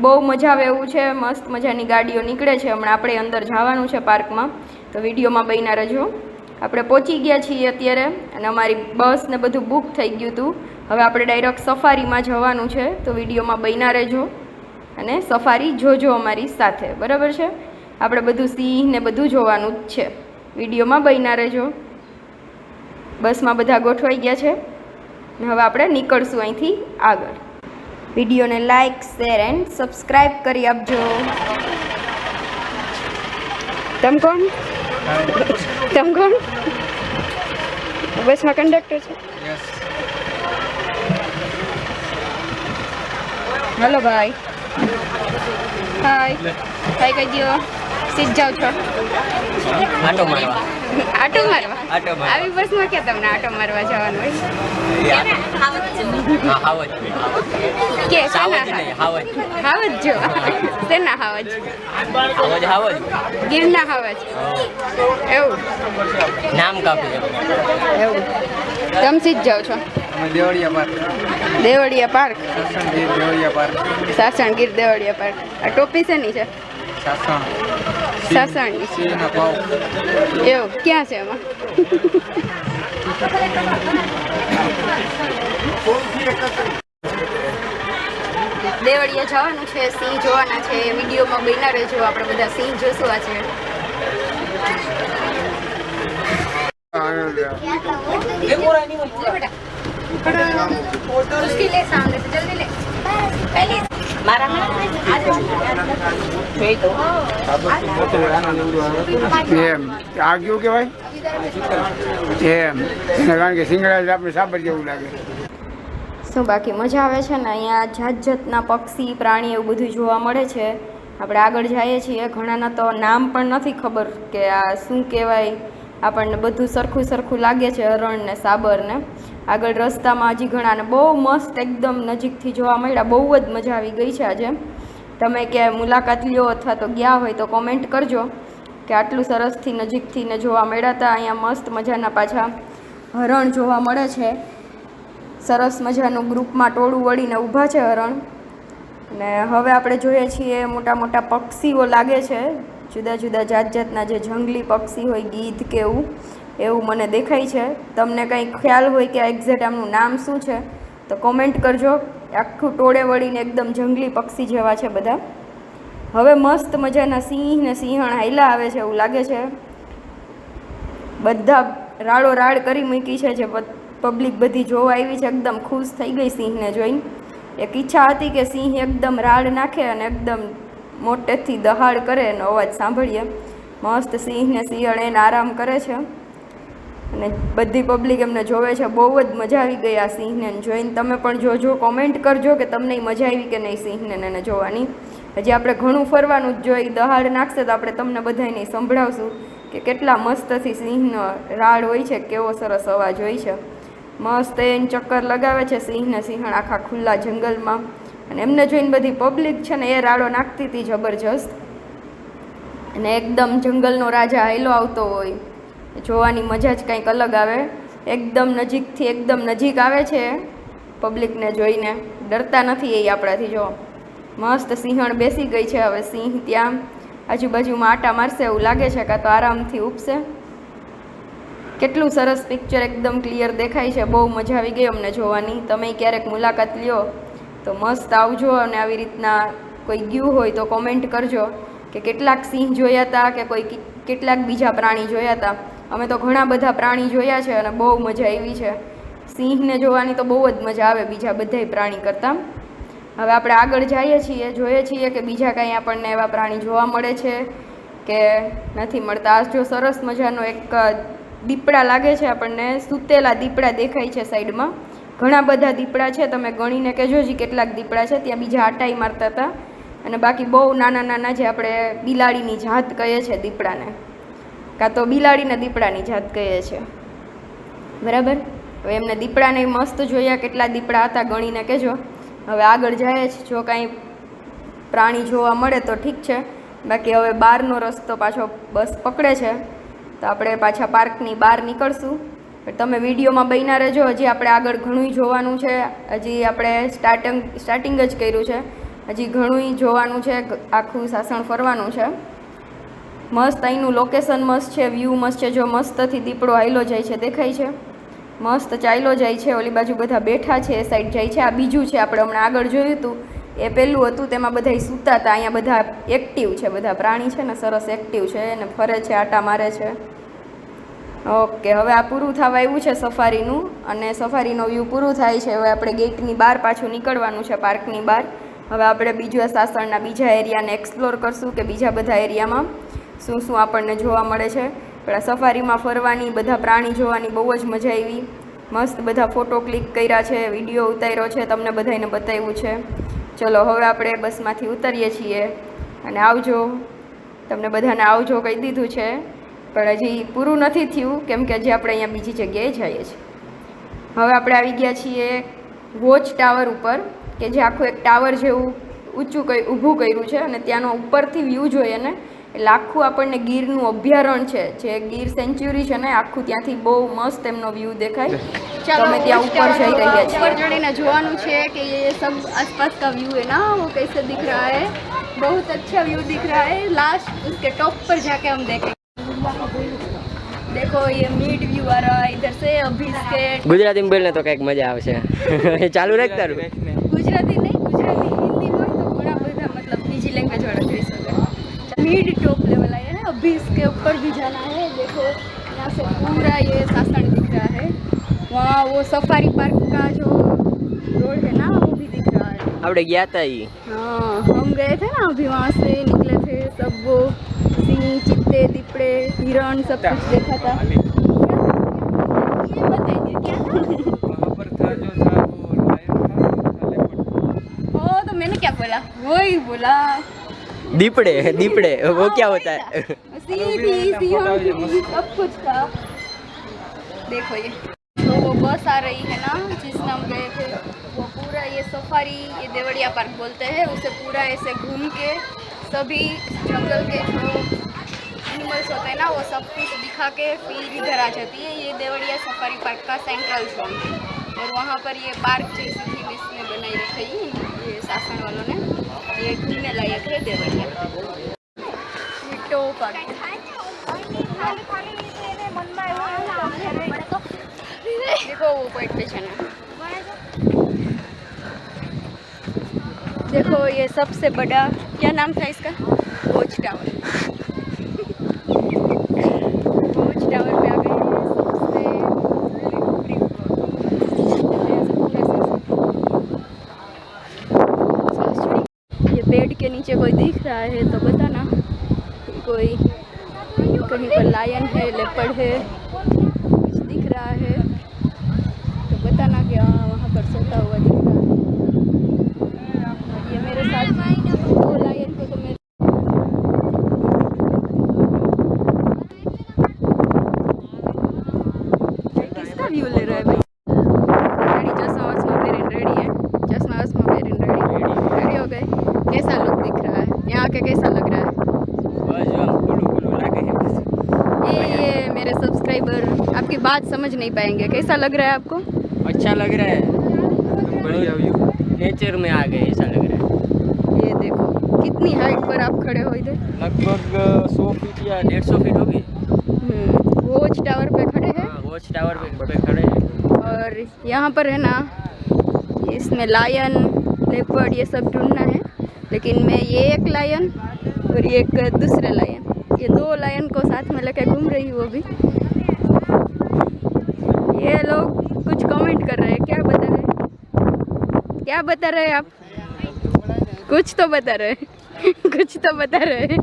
બહુ મજા આવે એવું છે. મસ્ત મજાની ગાડીઓ નીકળે છે. હમણાં આપણે અંદર જવાનું છે પાર્કમાં, તો વિડીયોમાં બન્યા રહેજો. આપણે પહોંચી ગયા છીએ અત્યારે અને અમારી બસ ને બધું બુક થઈ ગયું હતું. હવે આપણે ડાયરેક્ટ સફારીમાં જવાનું છે, તો વિડીયોમાં બન્યા રહેજો અને સફારી જોજો અમારી સાથે. બરાબર છે? આપણે બધું સિંહ ને બધું જોવાનું જ છે. વિડીયોમાં બન્યા રહેજો. બસમાં બધા ગોઠવાઈ ગયા છે ને હવે આપણે નીકળશું અહીંથી આગળ. વિડીયોને લાઇક, શેર એન્ડ સબસ્ક્રાઈબ કરી આપજો. તમ કોણ? તમ કોણ? બસમાં કંડક્ટર છે. હેલો ભાઈ. હાય. હાય કહી દો. સીટ જાઓ છો? આટો મારવા. આટો મારવા? આવી બસમાં ક્યાં તમને આટો મારવા જવાનું હોય? કે હાવજ જો. શેના હાવજ? ગીરના હાવજ. એવું નામ કાપી એવું. તમે સીટ જાઓ છો? Devaliya park. Devaliya park. Sasan Gir Devaliya park. Sasan Gir Devaliya park. આ ટોપી શેની છે? સાસણ. સાસણની. સિંહના ભાવ. એવું ક્યાં છે એમાં? દેવળિયા જવાનું છે, સિંહ જોવાના છે. વિડીયોમાં બન્યા રહેજો. આપણે બધા સિંહ જોશું આજે. उसकी ले सामने से जल्दी ले. पहले મારા જોઈ તો એમ આ કેવું કહેવાય એમ કારણ કે સિંગડા આપણે સાબર જેવું લાગે. શું બાકી મજા આવે છે ને? અહીંયા જાત જાતના પક્ષી, પ્રાણી એવું બધું જોવા મળે છે. આપણે આગળ જઈએ છીએ. ઘણાના તો નામ પણ નથી ખબર કે આ શું કહેવાય. આપણને બધું સરખું સરખું લાગે છે, હરણ ને સાબર ને. આગળ રસ્તામાં હજી ઘણાને બહુ મસ્ત એકદમ નજીકથી જોવા મળ્યા. બહુ જ મજા આવી ગઈ છે આજે. તમે ક્યાંય મુલાકાત લ્યો અથવા તો ગયા હોય તો કોમેન્ટ કરજો કે આટલું સરસથી નજીકથી ને જોવા મળ્યા હતા. અહીંયા મસ્ત મજાના પાછા હરણ જોવા મળે છે. સરસ મજાનું ગ્રુપમાં ટોળું વળીને ઊભા છે હરણ. અને હવે આપણે જોઈએ છીએ મોટા મોટા પક્ષીઓ લાગે છે. જુદા જુદા જાત જાતના જે જંગલી પક્ષી હોય, ગીધ કે એવું મને દેખાય છે. તમને કંઈ ખ્યાલ હોય કે એક્ઝેક્ટ આમનું નામ શું છે તો કોમેન્ટ કરજો. આખું ટોળે વળીને એકદમ જંગલી પક્ષી જેવા છે બધા. હવે મસ્ત મજાના સિંહ ને સિંહણ હાઈલા આવે છે એવું લાગે છે. બધા રાડો રાડ કરી મૂકી છે, જે પબ્લિક બધી જોવા આવી છે એકદમ ખુશ થઈ ગઈ સિંહને જોઈને. એક ઈચ્છા હતી કે સિંહ એકદમ રાડ નાખે અને એકદમ મોટેથી દહાડ કરે એનો અવાજ સાંભળીએ. મસ્ત સિંહ ને શિયાળ એને આરામ કરે છે અને બધી પબ્લિક એમને જોવે છે. બહુ જ મજા આવી ગઈ આ સિંહને જોઈને. તમે પણ જોજો, કોમેન્ટ કરજો કે તમને મજા આવી કે નહીં સિંહને એને જોવાની. હજી આપણે ઘણું ફરવાનું જ જોઈ. દહાડ નાખશે તો આપણે તમને બધાને સંભળાવશું કે કેટલા મસ્તથી સિંહનો રાડ હોય છે, કેવો સરસ અવાજ હોય છે. મસ્ત એને ચક્કર લગાવે છે સિંહ ને સિંહણ આખા ખુલ્લા જંગલમાં. અને એમને જોઈને બધી પબ્લિક છે ને એ રાડો નાખતી હતી જબરજસ્ત. અને એકદમ જંગલનો રાજા હાઈલો આવતો હોય, જોવાની મજા જ કંઈક અલગ આવે. એકદમ નજીકથી એકદમ નજીક આવે છે પબ્લિકને જોઈને, ડરતા નથી એ આપણાથી. જો મસ્ત સિંહણ બેસી ગઈ છે. હવે સિંહ ત્યાં આજુબાજુમાં આટા મારશે એવું લાગે છે, કાં તો આરામથી ઉપસે. કેટલું સરસ પિક્ચર, એકદમ ક્લિયર દેખાય છે. બહુ મજા આવી ગઈ અમને જોવાની. તમે ક્યારેક મુલાકાત લ્યો તો મસ્ત આવજો. અને આવી રીતના કોઈ ગયું હોય તો કોમેન્ટ કરજો કે કેટલાક સિંહ જોયા હતા કે કોઈ કેટલાક બીજા પ્રાણી જોયા હતા. અમે તો ઘણા બધા પ્રાણી જોયા છે અને બહુ મજા આવી છે. સિંહને જોવાની તો બહુ જ મજા આવે બીજા બધાય પ્રાણી કરતાં. હવે આપણે આગળ જઈએ છીએ, જોઈએ છીએ કે બીજા કાંઈ આપણને એવા પ્રાણી જોવા મળે છે કે નથી મળતા. આ જો સરસ મજાનો એક દીપડા લાગે છે આપણને, સૂતેલા દીપડા દેખાય છે સાઈડમાં. ઘણા બધા દીપડા છે, તમે ગણીને કહેજો જી કેટલાક દીપડા છે. ત્યાં બીજા આટાઈ મારતા હતા. અને બાકી બહુ નાના નાના જે આપણે બિલાડીની જાત કહીએ છીએ દીપડાને, કાં તો બિલાડીને દીપડાની જાત કહીએ છીએ, બરાબર. હવે એમને દીપડાને મસ્ત જોયા, કેટલા દીપડા હતા ગણીને કહેજો. હવે આગળ જાય જ, જો કાંઈ પ્રાણી જોવા મળે તો ઠીક છે. બાકી હવે બહારનો રસ્તો પાછો બસ પકડે છે તો આપણે પાછા પાર્કની બહાર નીકળશું. તમે વિડીયોમાં બન્યા રહેજો. હજી આપણે આગળ ઘણું જોવાનું છે. હજી આપણે સ્ટાર્ટિંગ જ કર્યું છે. હજી ઘણું જોવાનું છે. આખું સાસણ ફરવાનું છે. મસ્ત અહીંનું લોકેશન મસ્ત છે, વ્યૂ મસ્ત છે. જો મસ્તથી દીપડો હાઈલો જાય છે, દેખાય છે. મસ્ત ચાલ્યો જાય છે. ઓલી બાજુ બધા બેઠા છે, એ સાઈડ જાય છે. આ બીજું છે, આપણે હમણાં આગળ જોયું હતું એ પહેલું હતું, તેમાં બધા સૂતા હતા. અહીંયા બધા એક્ટિવ છે, બધા પ્રાણી છે ને સરસ એક્ટિવ છે અને ફરે છે, આટા મારે છે. ઓકે, હવે આ પૂરું થવા આવ્યું છે સફારીનું, અને સફારીનો વ્યૂ પૂરું થાય છે. હવે આપણે ગેટની બહાર પાછું નીકળવાનું છે, પાર્કની બહાર. હવે આપણે બીજા સાસણના બીજા એરિયાને એક્સપ્લોર કરશું કે બીજા બધા એરિયામાં શું શું આપણને જોવા મળે છે. પણ આ સફારીમાં ફરવાની, બધા પ્રાણી જોવાની બહુ જ મજા આવી. મસ્ત બધા ફોટો ક્લિક કર્યા છે, વિડીયો ઉતાર્યો છે, તમને બધાને બતાવ્યું છે. ચલો હવે આપણે બસમાંથી ઉતરીએ છીએ અને આવજો. તમને બધાને આવજો કહી દીધું છે, પણ હજી પૂરું નથી થયું કેમ કે હજી આપણે અહીંયા બીજી જગ્યાએ જઈએ છીએ. હવે આપણે આવી ગયા છીએ વોચ ટાવર ઉપર, કે જે આખું એક ટાવર જેવું ઊંચું ઊભું કર્યું છે અને ત્યાંનો ઉપરથી વ્યૂ જોઈએ ને એટલે આખું આપણને ગીરનું અભયારણ્ય છે, જે ગીર સેન્ચ્યુરી છે ને, આખું ત્યાંથી બહુ મસ્ત એમનો વ્યૂ દેખાય. તમે ત્યાં ઉપર જઈ રહ્યા છીએ. ऊपर चढ़ने જોવાનું છે कि ये सब आसपास का व्यू है ना वो कैसे दिख रहा है. बहुत अच्छा व्यू दिख रहा है. लास्ट उसके टॉप पर जाके हम देखेंगे. देखो ये मिड व्यू आ रहा है इधर से. अभी इसके ગુજરાતીમાં બોલને તો કંઈક મજા આવશે. ચાલુ રાખ તારું. गुजराती नहीं, गुजराती हिंदी હોય તો ઘણા બધા मतलब બીજી लैंग्वेज वाला જોઈ શકે. मिड टॉप लेवल आया है. अभी इसके ऊपर भी जाना है. देखो यहाँ से पूरा ये सासण दिख रहा है. वहाँ वो सफारी पार्क का जो रोड है ना वो भी दिख रहा है. આપણે ગયા હતા ઈ. हाँ हम गए थे ना अभी वहाँ से निकले थे. सब वो सिंह, चित्ते, दीपड़े, हिरण सब कुछ देखा था. ये बताइए क्या था? वहाँ पर था जो था वो लायन था लेपर्ड. ओ तो मैंने क्या बोला, वही बोला. દીપડે દીપડે वो क्या होता है? सीधी सिंह थी, सब कुछ था. देखो ये जो वो बस आ रही है ना जिसमें हम गए थे वो पूरा ये सफारी, ये देवड़िया पार्क बोलते हैं उसे, पूरा ऐसे घूम के सभी जंगल के जो एनिमल्स होते हैं ना वो सब कुछ दिखा के फिर इधर आ जाती है. ये देवड़िया सफारी पार्क का सेंट्रल जोन है और वहाँ पर ये पार्क जैसी थी इसने बनाई रखी ये शासन वालों ने. ये घूमने लायक है देवड़िया. विटो पार्क. देखो वो पॉइंट पे चलना. देखो ये सबसे बड़ा क्या नाम था इसका, वॉच टावर। वॉच टावर पे आ गए हैं सबसे। ये पेड़ के नीचे कोई दिख रहा है तो बताना, कोई कहीं पर लायन है, लेपर्ड है, कुछ दिख रहा है तो बताना कि हाँ वहाँ पर सोता हुआ दिख रहा है। ये मेरे साथ वो लायन को तो मैं किसका व्यू ले रहा है भाई? रेडी, चश्मा वश्मा पहन रेडी है, चश्मा वश्मा पहन रेडी हो गए। कैसा लुक दिख रहा है यहाँ के, कैसा लग रहा है? ये मेरे सब्सक्राइबर आपकी बात समझ नहीं पाएंगे, कैसा लग रहा है आपको? अच्छा लग रहा है, बढ़िया व्यू, नेचर में आ गए ऐसा लग रहा है। ये देखो कितनी हाइट पर आप खड़े हो इधर, लगभग 100 फीट या 150 फीट होगी। वॉच टावर पे खड़े हैं। वॉच टावर पे खड़े हैं और यहाँ पर है ना, इसमें लायन, लेपर्ड ये सब ढूंढना है, लेकिन मैं ये एक लायन और ये एक दूसरे लायन, ये 2 लायन को साथ में लेके घूम रही हूँ अभी। ये लोग कुछ कमेंट कर रहे हैं, क्या बता रहे हैं, क्या बता रहे हैं आप? कुछ तो बता रहे हैं कुछ तो बता रहे हैं।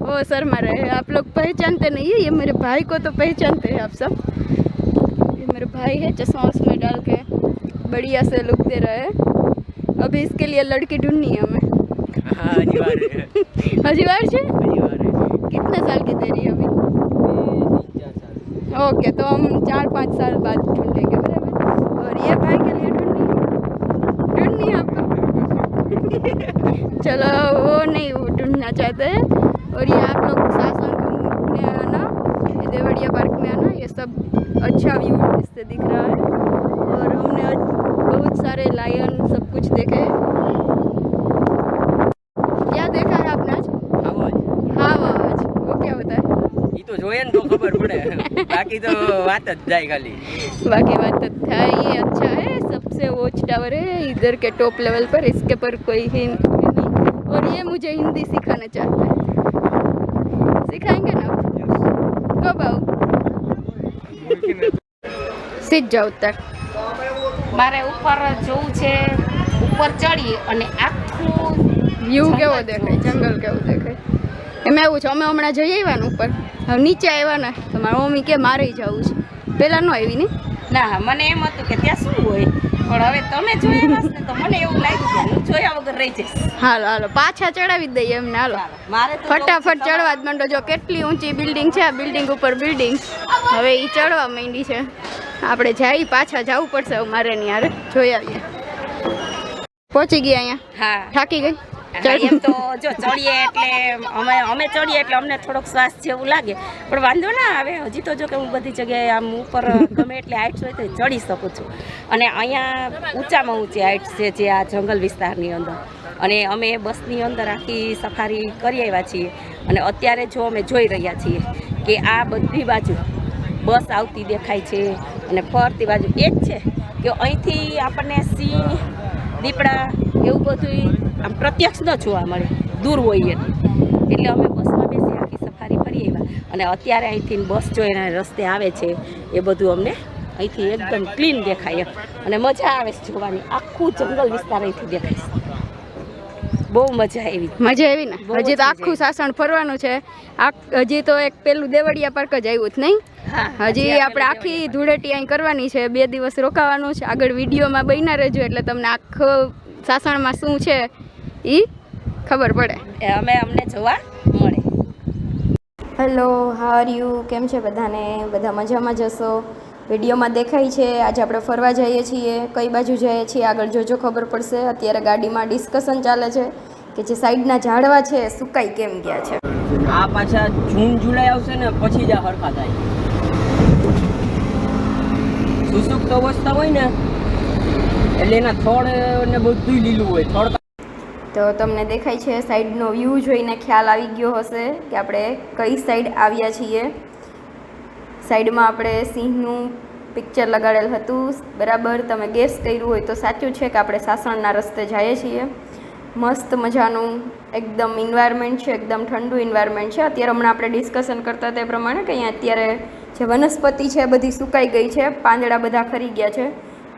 वो शर्मा रहे हैं, आप लोग पहचानते नहीं है, ये मेरे भाई को तो पहचानते हैं आप सब। ये मेरे भाई है, चश्मा उसमें डाल के बढ़िया से लुक दे रहा है। अभी इसके लिए लड़की ढूंढनी है हमें। हाँ अनिवार्य है, अजीवार से अनिवार्य है। कितने साल की तेरी अभी? 3-4 साल। ओके, तो हम 4-5 साल बाद ढूंढेंगे, बराबर। और ये भाई के लिए ढूंढनी है आपको चलो वो नहीं, वो ढूंढना चाहते हैं। और ये आप लोग सासन घूमने आना, ये देवड़िया पार्क में आना, ये सब अच्छा व्यू इससे दिख रहा है। और हमने आज बहुत सारे लायन सब कुछ देखे। क्या देखा है आपने आज? आवाज हाँ आवाज, वो क्या होता है? ये तो જોઈએ ને તો ખબર પડે, બાકી તો વાત જ જાય ખાલી। बाकी बात तो था, ये अच्छा है, सबसे वॉच टावर है इधर के टॉप लेवल पर, इसके पर कोई है नहीं। और ये मुझे हिंदी सिखाना चाहता है, सिखाएंगे ना? कब आओ? सीख जाओ तक। મારે ઉપર જવું છે, ઉપર ચડી અને આખું વ્યૂ કેવો દેખાય, જંગલ કેવું દેખાય, એમાં એવું છે અમે હમણાં જઈ આવ્યા ને ઉપર, હવે નીચે આવ્યા ને તો મારી મમ્મી કે મારે જવું છે, પહેલાં ન આવી ને. ના મને એમ હતું કે ત્યાં શું હોય, પણ હવે તમે જોયા હશે ને તો મને એવું લાગ્યું કે હું જોયા વગર રહી જઈશ. હાલો હાલો પાછા ચડાવી જ દઈએ એમને, હાલો મારે તો ફટાફટ ચડવા જ માંડો. જો કેટલી ઊંચી બિલ્ડિંગ છે, આ બિલ્ડિંગ ઉપર બિલ્ડિંગ, હવે એ ચડવા માંડી છે. આપણે જઈ પાછા જવું પડશે હવે મારે ની હારે, જોઈ આવીએ. પહોંચી ગયા અહીંયા, હા થાકી ગઈ? એમ તો જો ચડીએ એટલે અમે ચડીએ એટલે અમને થોડોક શ્વાસ જેવું લાગે, પણ વાંધો ના આવે. હજી તો જો કે હું બધી જગ્યાએ આમ ઉપર ગમે એટલી હાઇટ્સ હોય તો ચડી શકું છું. અને અહીંયા ઊંચામાં ઊંચી હાઇટ્સ છે જે આ જંગલ વિસ્તારની અંદર. અને અમે બસની અંદર આખી સફારી કરી આવ્યા છીએ. અને અત્યારે જો અમે જોઈ રહ્યા છીએ કે આ બધી બાજુ બસ આવતી દેખાય છે અને ફરતી બાજુ એ જ છે કે અહીંથી આપણને સિંહ, દીપડા એવું બધું આમ પ્રત્યક્ષ ન જોવા મળે, દૂર હોય એટલે અમે બસમાં બેસી આખી સફારી ફરી આવ્યા. અને અત્યારે અહીંથી બસ જોઈને રસ્તે આવે છે એ બધું અમને અહીંથી એકદમ ક્લીન દેખાય અને મજા આવે છે જોવાની. આખું જંગલ વિસ્તાર અહીંથી દેખાય છે, બહુ મજા આવી. મજા આવી ને? હજી તો આખું સાસણ ફરવાનું છે. હજી તો એક પેલું દેવળિયા પાર્ક જ આવ્યું જ નહીં, હજી આપણે આખી ધૂળેટી અહીં કરવાની છે. 2 દિવસ રોકાવાનું છે. આગળ વિડીયોમાં બન્યા રહેજો એટલે તમને આખો સાસણમાં શું છે એ ખબર પડે, અમને જોવા મળે. Hello, how are you? કેમ છે બધાને? બધા મજામાં જશો? વિડીયોમાં દેખાય છે આજે આપણે ફરવા જઈએ છીએ. કઈ બાજુ જઈએ છીએ આગળ જોજો, ખબર પડશે. અત્યારે ગાડીમાં ડિસ્કશન ચાલે છે કે જે સાઈડના ઝાડવા છે સુકાઈ કેમ ગયા છે. આ પાછા જૂન જુલાઈ આવશે ને પછી જ આ હરખા થાય. સુસુપ્ત અવસ્થા હોય ને એટલે એના થોડ ને બધું લીલું હોય. થોડ તો તમને દેખાય છે સાઈડનો વ્યૂ જોઈને ખ્યાલ આવી ગયો હશે કે આપણે કઈ સાઈડ આવ્યા છીએ. સાઈડમાં આપણે સિંહનું પિક્ચર લગાડેલ હતું, બરાબર. તમે ગેસ કર્યું હોય તો સાચું છે કે આપણે સાસણના રસ્તે જઈએ છીએ. મસ્ત મજાનું એકદમ એન્વાયરમેન્ટ છે, એકદમ ઠંડુ એન્વાયરમેન્ટ છે. અત્યારે હમણાં આપણે ડિસ્કશન કરતા તે પ્રમાણે કે અહીંયા અત્યારે જે વનસ્પતિ છે બધી સુકાઈ ગઈ છે, પાંદડા બધા ખરી ગયા છે,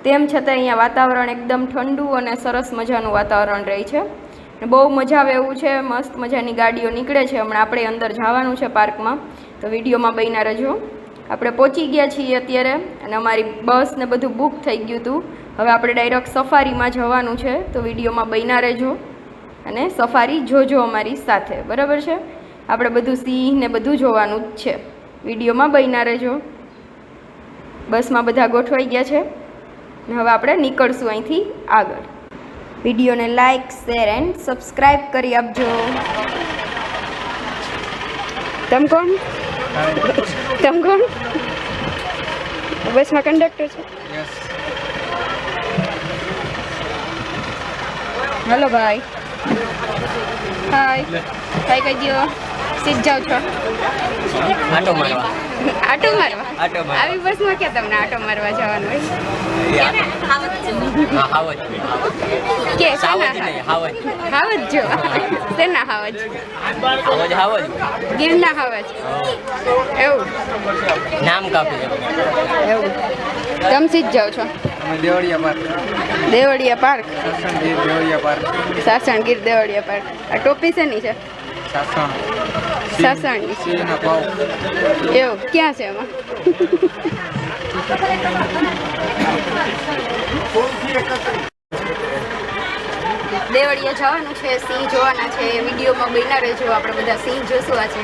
તેમ છતાં અહીંયા વાતાવરણ એકદમ ઠંડુ અને સરસ મજાનું વાતાવરણ રહે છે. બહુ મજા આવે એવું છે. મસ્ત મજાની ગાડીઓ નીકળે છે. હમણાં આપણે અંદર જવાનું છે પાર્કમાં, તો વિડીયોમાં બન્યા રહેજો. આપણે પહોંચી ગયા છીએ અત્યારે અને અમારી બસ ને બધું બુક થઈ ગયું હતું. હવે આપણે ડાયરેક્ટ સફારીમાં જવાનું છે, તો વિડીયોમાં બન્યા રહેજો અને સફારી જોજો અમારી સાથે, બરાબર છે. આપણે બધું સિંહ ને બધું જોવાનું જ છે. વિડીયોમાં બન્યા રહેજો. બસમાં બધા ગોઠવાઈ ગયા છે ને હવે આપણે નીકળશું અહીંથી આગળ. વિડીયોને લાઇક, શેર એન્ડ સબસ્ક્રાઈબ કરી આપજો. તમ કોણ? તમ કોણ? બસમાં કંડક્ટર છે. હેલો ભાઈ. હાય. હાય કહી દો. સીટ જાઓ છો? આટો મારવા. આટો મારવા? આવી બસમાં ક્યાં તમને આટો મારવા જવાનું હોય? કે હાવજ જો. શેના હાવજ? ગીરના હાવજ. એવું નામ કાપી એવું. તમે સીટ જાઓ છો? દેવળિયા પાર્ક. સાસણગીર દેવળિયા પાર્ક. આ ટોપી શેની છે? સાસણની. એવું ક્યાં છે એમાં? દેવળિયા જવાનું છે, સિંહ જોવાના છે. વિડીયોમાં બન્યા રહેજો. આપણે બધા સિંહ જોશું આજે.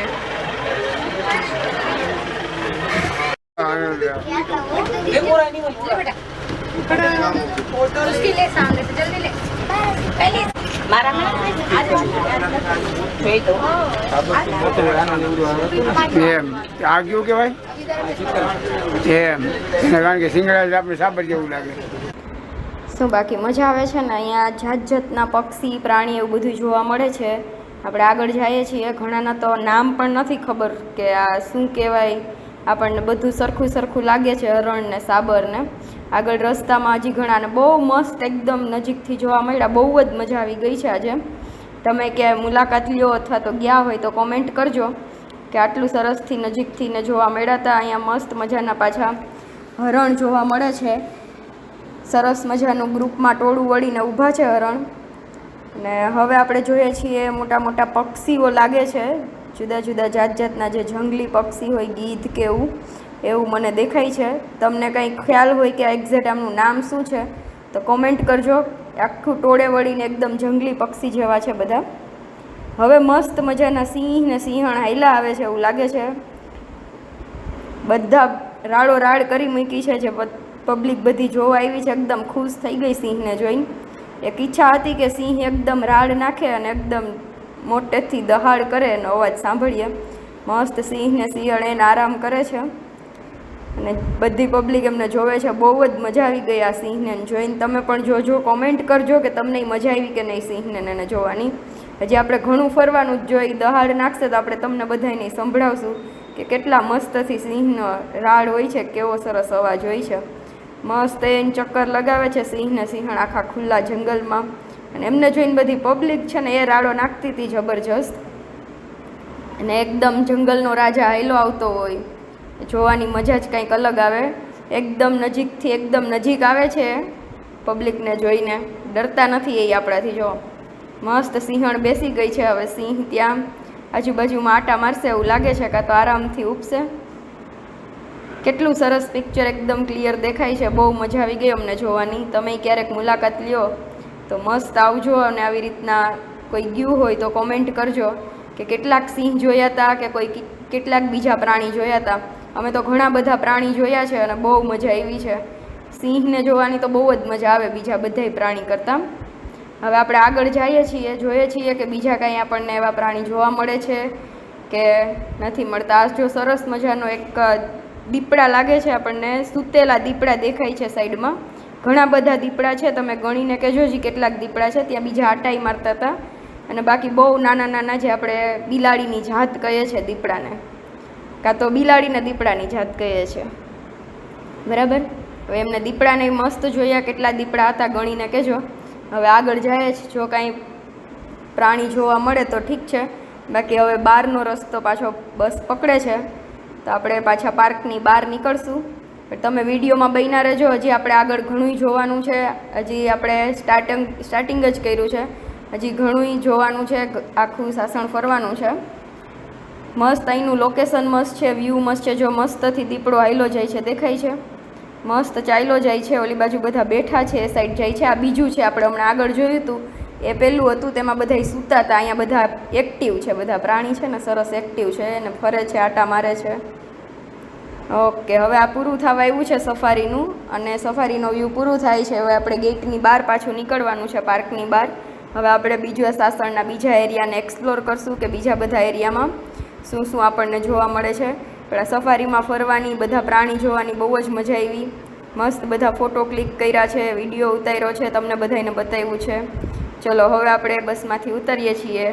એમ આ કયું કહેવાય એમ, કારણ કે સિંગડા આપણે સાબર જેવું લાગે. શું બાકી મજા આવે છે ને? અહીંયા જાત જાતના પક્ષી, પ્રાણી એવું બધું જોવા મળે છે. આપણે આગળ જઈએ છીએ. ઘણાના તો નામ પણ નથી ખબર કે આ શું કહેવાય. આપણને બધું સરખું સરખું લાગે છે, હરણ ને સાબર ને. આગળ રસ્તામાં હજી ઘણાને બહુ મસ્ત એકદમ નજીકથી જોવા મળ્યા. બહુ જ મજા આવી ગઈ છે આજે. તમે ક્યાંય મુલાકાત લ્યો અથવા તો ગયા હોય તો કોમેન્ટ કરજો કે આટલું સરસથી નજીકથી ને જોવા મળ્યા હતા. અહીંયા મસ્ત મજાના પાછા હરણ જોવા મળે છે. સરસ મજાનું ગ્રુપમાં ટોળું વળીને ઊભા છે હરણ. અને હવે આપણે જોઈએ છીએ મોટા મોટા પક્ષીઓ લાગે છે, જુદા જુદા જાત જાતના જે જંગલી પક્ષી હોય, ગીધ કે એવું મને દેખાય છે. તમને કંઈ ખ્યાલ હોય કે એક્ઝેક્ટ આમનું નામ શું છે તો કોમેન્ટ કરજો. આખું ટોળે વળીને એકદમ જંગલી પક્ષી જેવા છે બધા. હવે મસ્ત મજાના સિંહ ને સિંહણ હાઈલા આવે છે એવું લાગે છે. બધા રાડો રાડ કરી મૂકી છે. જે પબ્લિક બધી જોવા આવી છે એકદમ ખુશ થઈ ગઈ સિંહને જોઈને. એક ઈચ્છા હતી કે સિંહ એકદમ રાડ નાખે અને એકદમ મોટેથી દહાડ કરે એનો અવાજ સાંભળીએ. મસ્ત સિંહ ને સિંહણ એને આરામ કરે છે અને બધી પબ્લિક એમને જોવે છે. બહુ જ મજા આવી ગઈ આ સિંહને જોઈને. તમે પણ જોજો, કોમેન્ટ કરજો કે તમને મજા આવી કે નહીં સિંહને એને જોવાની. હજી આપણે ઘણું ફરવાનું જ જોઈ. દહાડ નાખશે તો આપણે તમને બધાને સંભળાવશું કે કેટલા મસ્તથી સિંહનો રાડ હોય છે, કેવો સરસ અવાજ હોય છે. મસ્ત એને ચક્કર લગાવે છે સિંહ ને સિંહણ આખા ખુલ્લા જંગલમાં. અને એમને જોઈને બધી પબ્લિક છે ને એ રાડો નાખતી હતી જબરજસ્ત. અને એકદમ જંગલનો રાજા હાઈલો આવતો હોય, જોવાની મજા જ કંઈક અલગ આવે. એકદમ નજીકથી એકદમ નજીક આવે છે પબ્લિકને જોઈને. ડરતા નથી એ આપણાથી. જો મસ્ત સિંહણ બેસી ગઈ છે. હવે સિંહ ત્યાં આજુબાજુમાં આટા મારશે એવું લાગે છે, કાં તો આરામથી ઉપસે. કેટલું સરસ પિક્ચર એકદમ ક્લિયર દેખાય છે. બહુ મજા આવી ગઈ અમને જોવાની. તમે ક્યારેક મુલાકાત લ્યો તો મસ્ત આવજો. અને આવી રીતના કોઈ ગયું હોય તો કોમેન્ટ કરજો કે કેટલાક સિંહ જોયા હતા કે કોઈ કેટલાક બીજા પ્રાણી જોયા હતા. અમે તો ઘણા બધા પ્રાણી જોયા છે અને બહુ મજા આવી છે. સિંહને જોવાની તો બહુ જ મજા આવે બીજા બધાય પ્રાણી કરતાં. હવે આપણે આગળ જઈએ છીએ, જોઈએ છીએ કે બીજા કાંઈ આપણને એવા પ્રાણી જોવા મળે છે કે નથી મળતા. આ જો સરસ મજાનો એક દીપડા લાગે છે આપણને. સૂતેલા દીપડા દેખાય છે સાઈડમાં. ઘણા બધા દીપડા છે. તમે ગણીને કહેજો જી કેટલાક દીપડા છે. ત્યાં બીજા આટાઈ મારતા હતા. અને બાકી બહુ નાના નાના જે આપણે બિલાડીની જાત કહીએ છીએ દીપડાને, કાં તો બિલાડીને દીપડાની જાત કહીએ છીએ, બરાબર. હવે એમને દીપડાને મસ્ત જોયા. કેટલા દીપડા હતા ગણીને કહેજો. હવે આગળ જાય છે. જો કાંઈ પ્રાણી જોવા મળે તો ઠીક છે, બાકી હવે બહારનો રસ્તો પાછો બસ પકડે છે તો આપણે પાછા પાર્કની બહાર નીકળશું. પણ તમે વિડીયોમાં બન્યા રહેજો, હજી આપણે આગળ ઘણું જોવાનું છે. હજી આપણે સ્ટાર્ટિંગ જ કર્યું છે, હજી ઘણું જોવાનું છે, આખું સાસણ ફરવાનું છે. મસ્ત અહીંનું લોકેશન મસ્ત છે, વ્યૂ મસ્ત છે. જો મસ્તથી દીપડો હાઈલો જાય છે, દેખાય છે, મસ્ત ચાલ્યો જાય છે. ઓલી બાજુ બધા બેઠા છે, એ સાઈડ જાય છે. આ બીજું છે, આપણે હમણાં આગળ જોયું હતું એ પહેલું હતું, તેમાં બધા સૂતા હતા. અહીંયા બધા એક્ટિવ છે, બધા પ્રાણી છે ને સરસ એક્ટિવ છે અને ફરે છે, આટા મારે છે. ઓકે, હવે આ પૂરું થવા આવ્યું છે સફારીનું, અને સફારીનો વ્યૂ પૂરું થાય છે. હવે આપણે ગેટની બહાર પાછું નીકળવાનું છે, પાર્કની બહાર. હવે આપણે બીજા સાસણના બીજા એરિયાને એક્સપ્લોર કરશું કે બીજા બધા એરિયામાં શું શું આપણને જોવા મળે છે. પણ સફારીમાં ફરવાની, બધા પ્રાણી જોવાની બહુ જ મજા આવી. મસ્ત બધા ફોટો ક્લિક કર્યા છે, વિડીયો ઉતાર્યો છે, તમને બધાને બતાવ્યું છે. ચલો હવે આપણે બસમાંથી ઉતરીએ છીએ.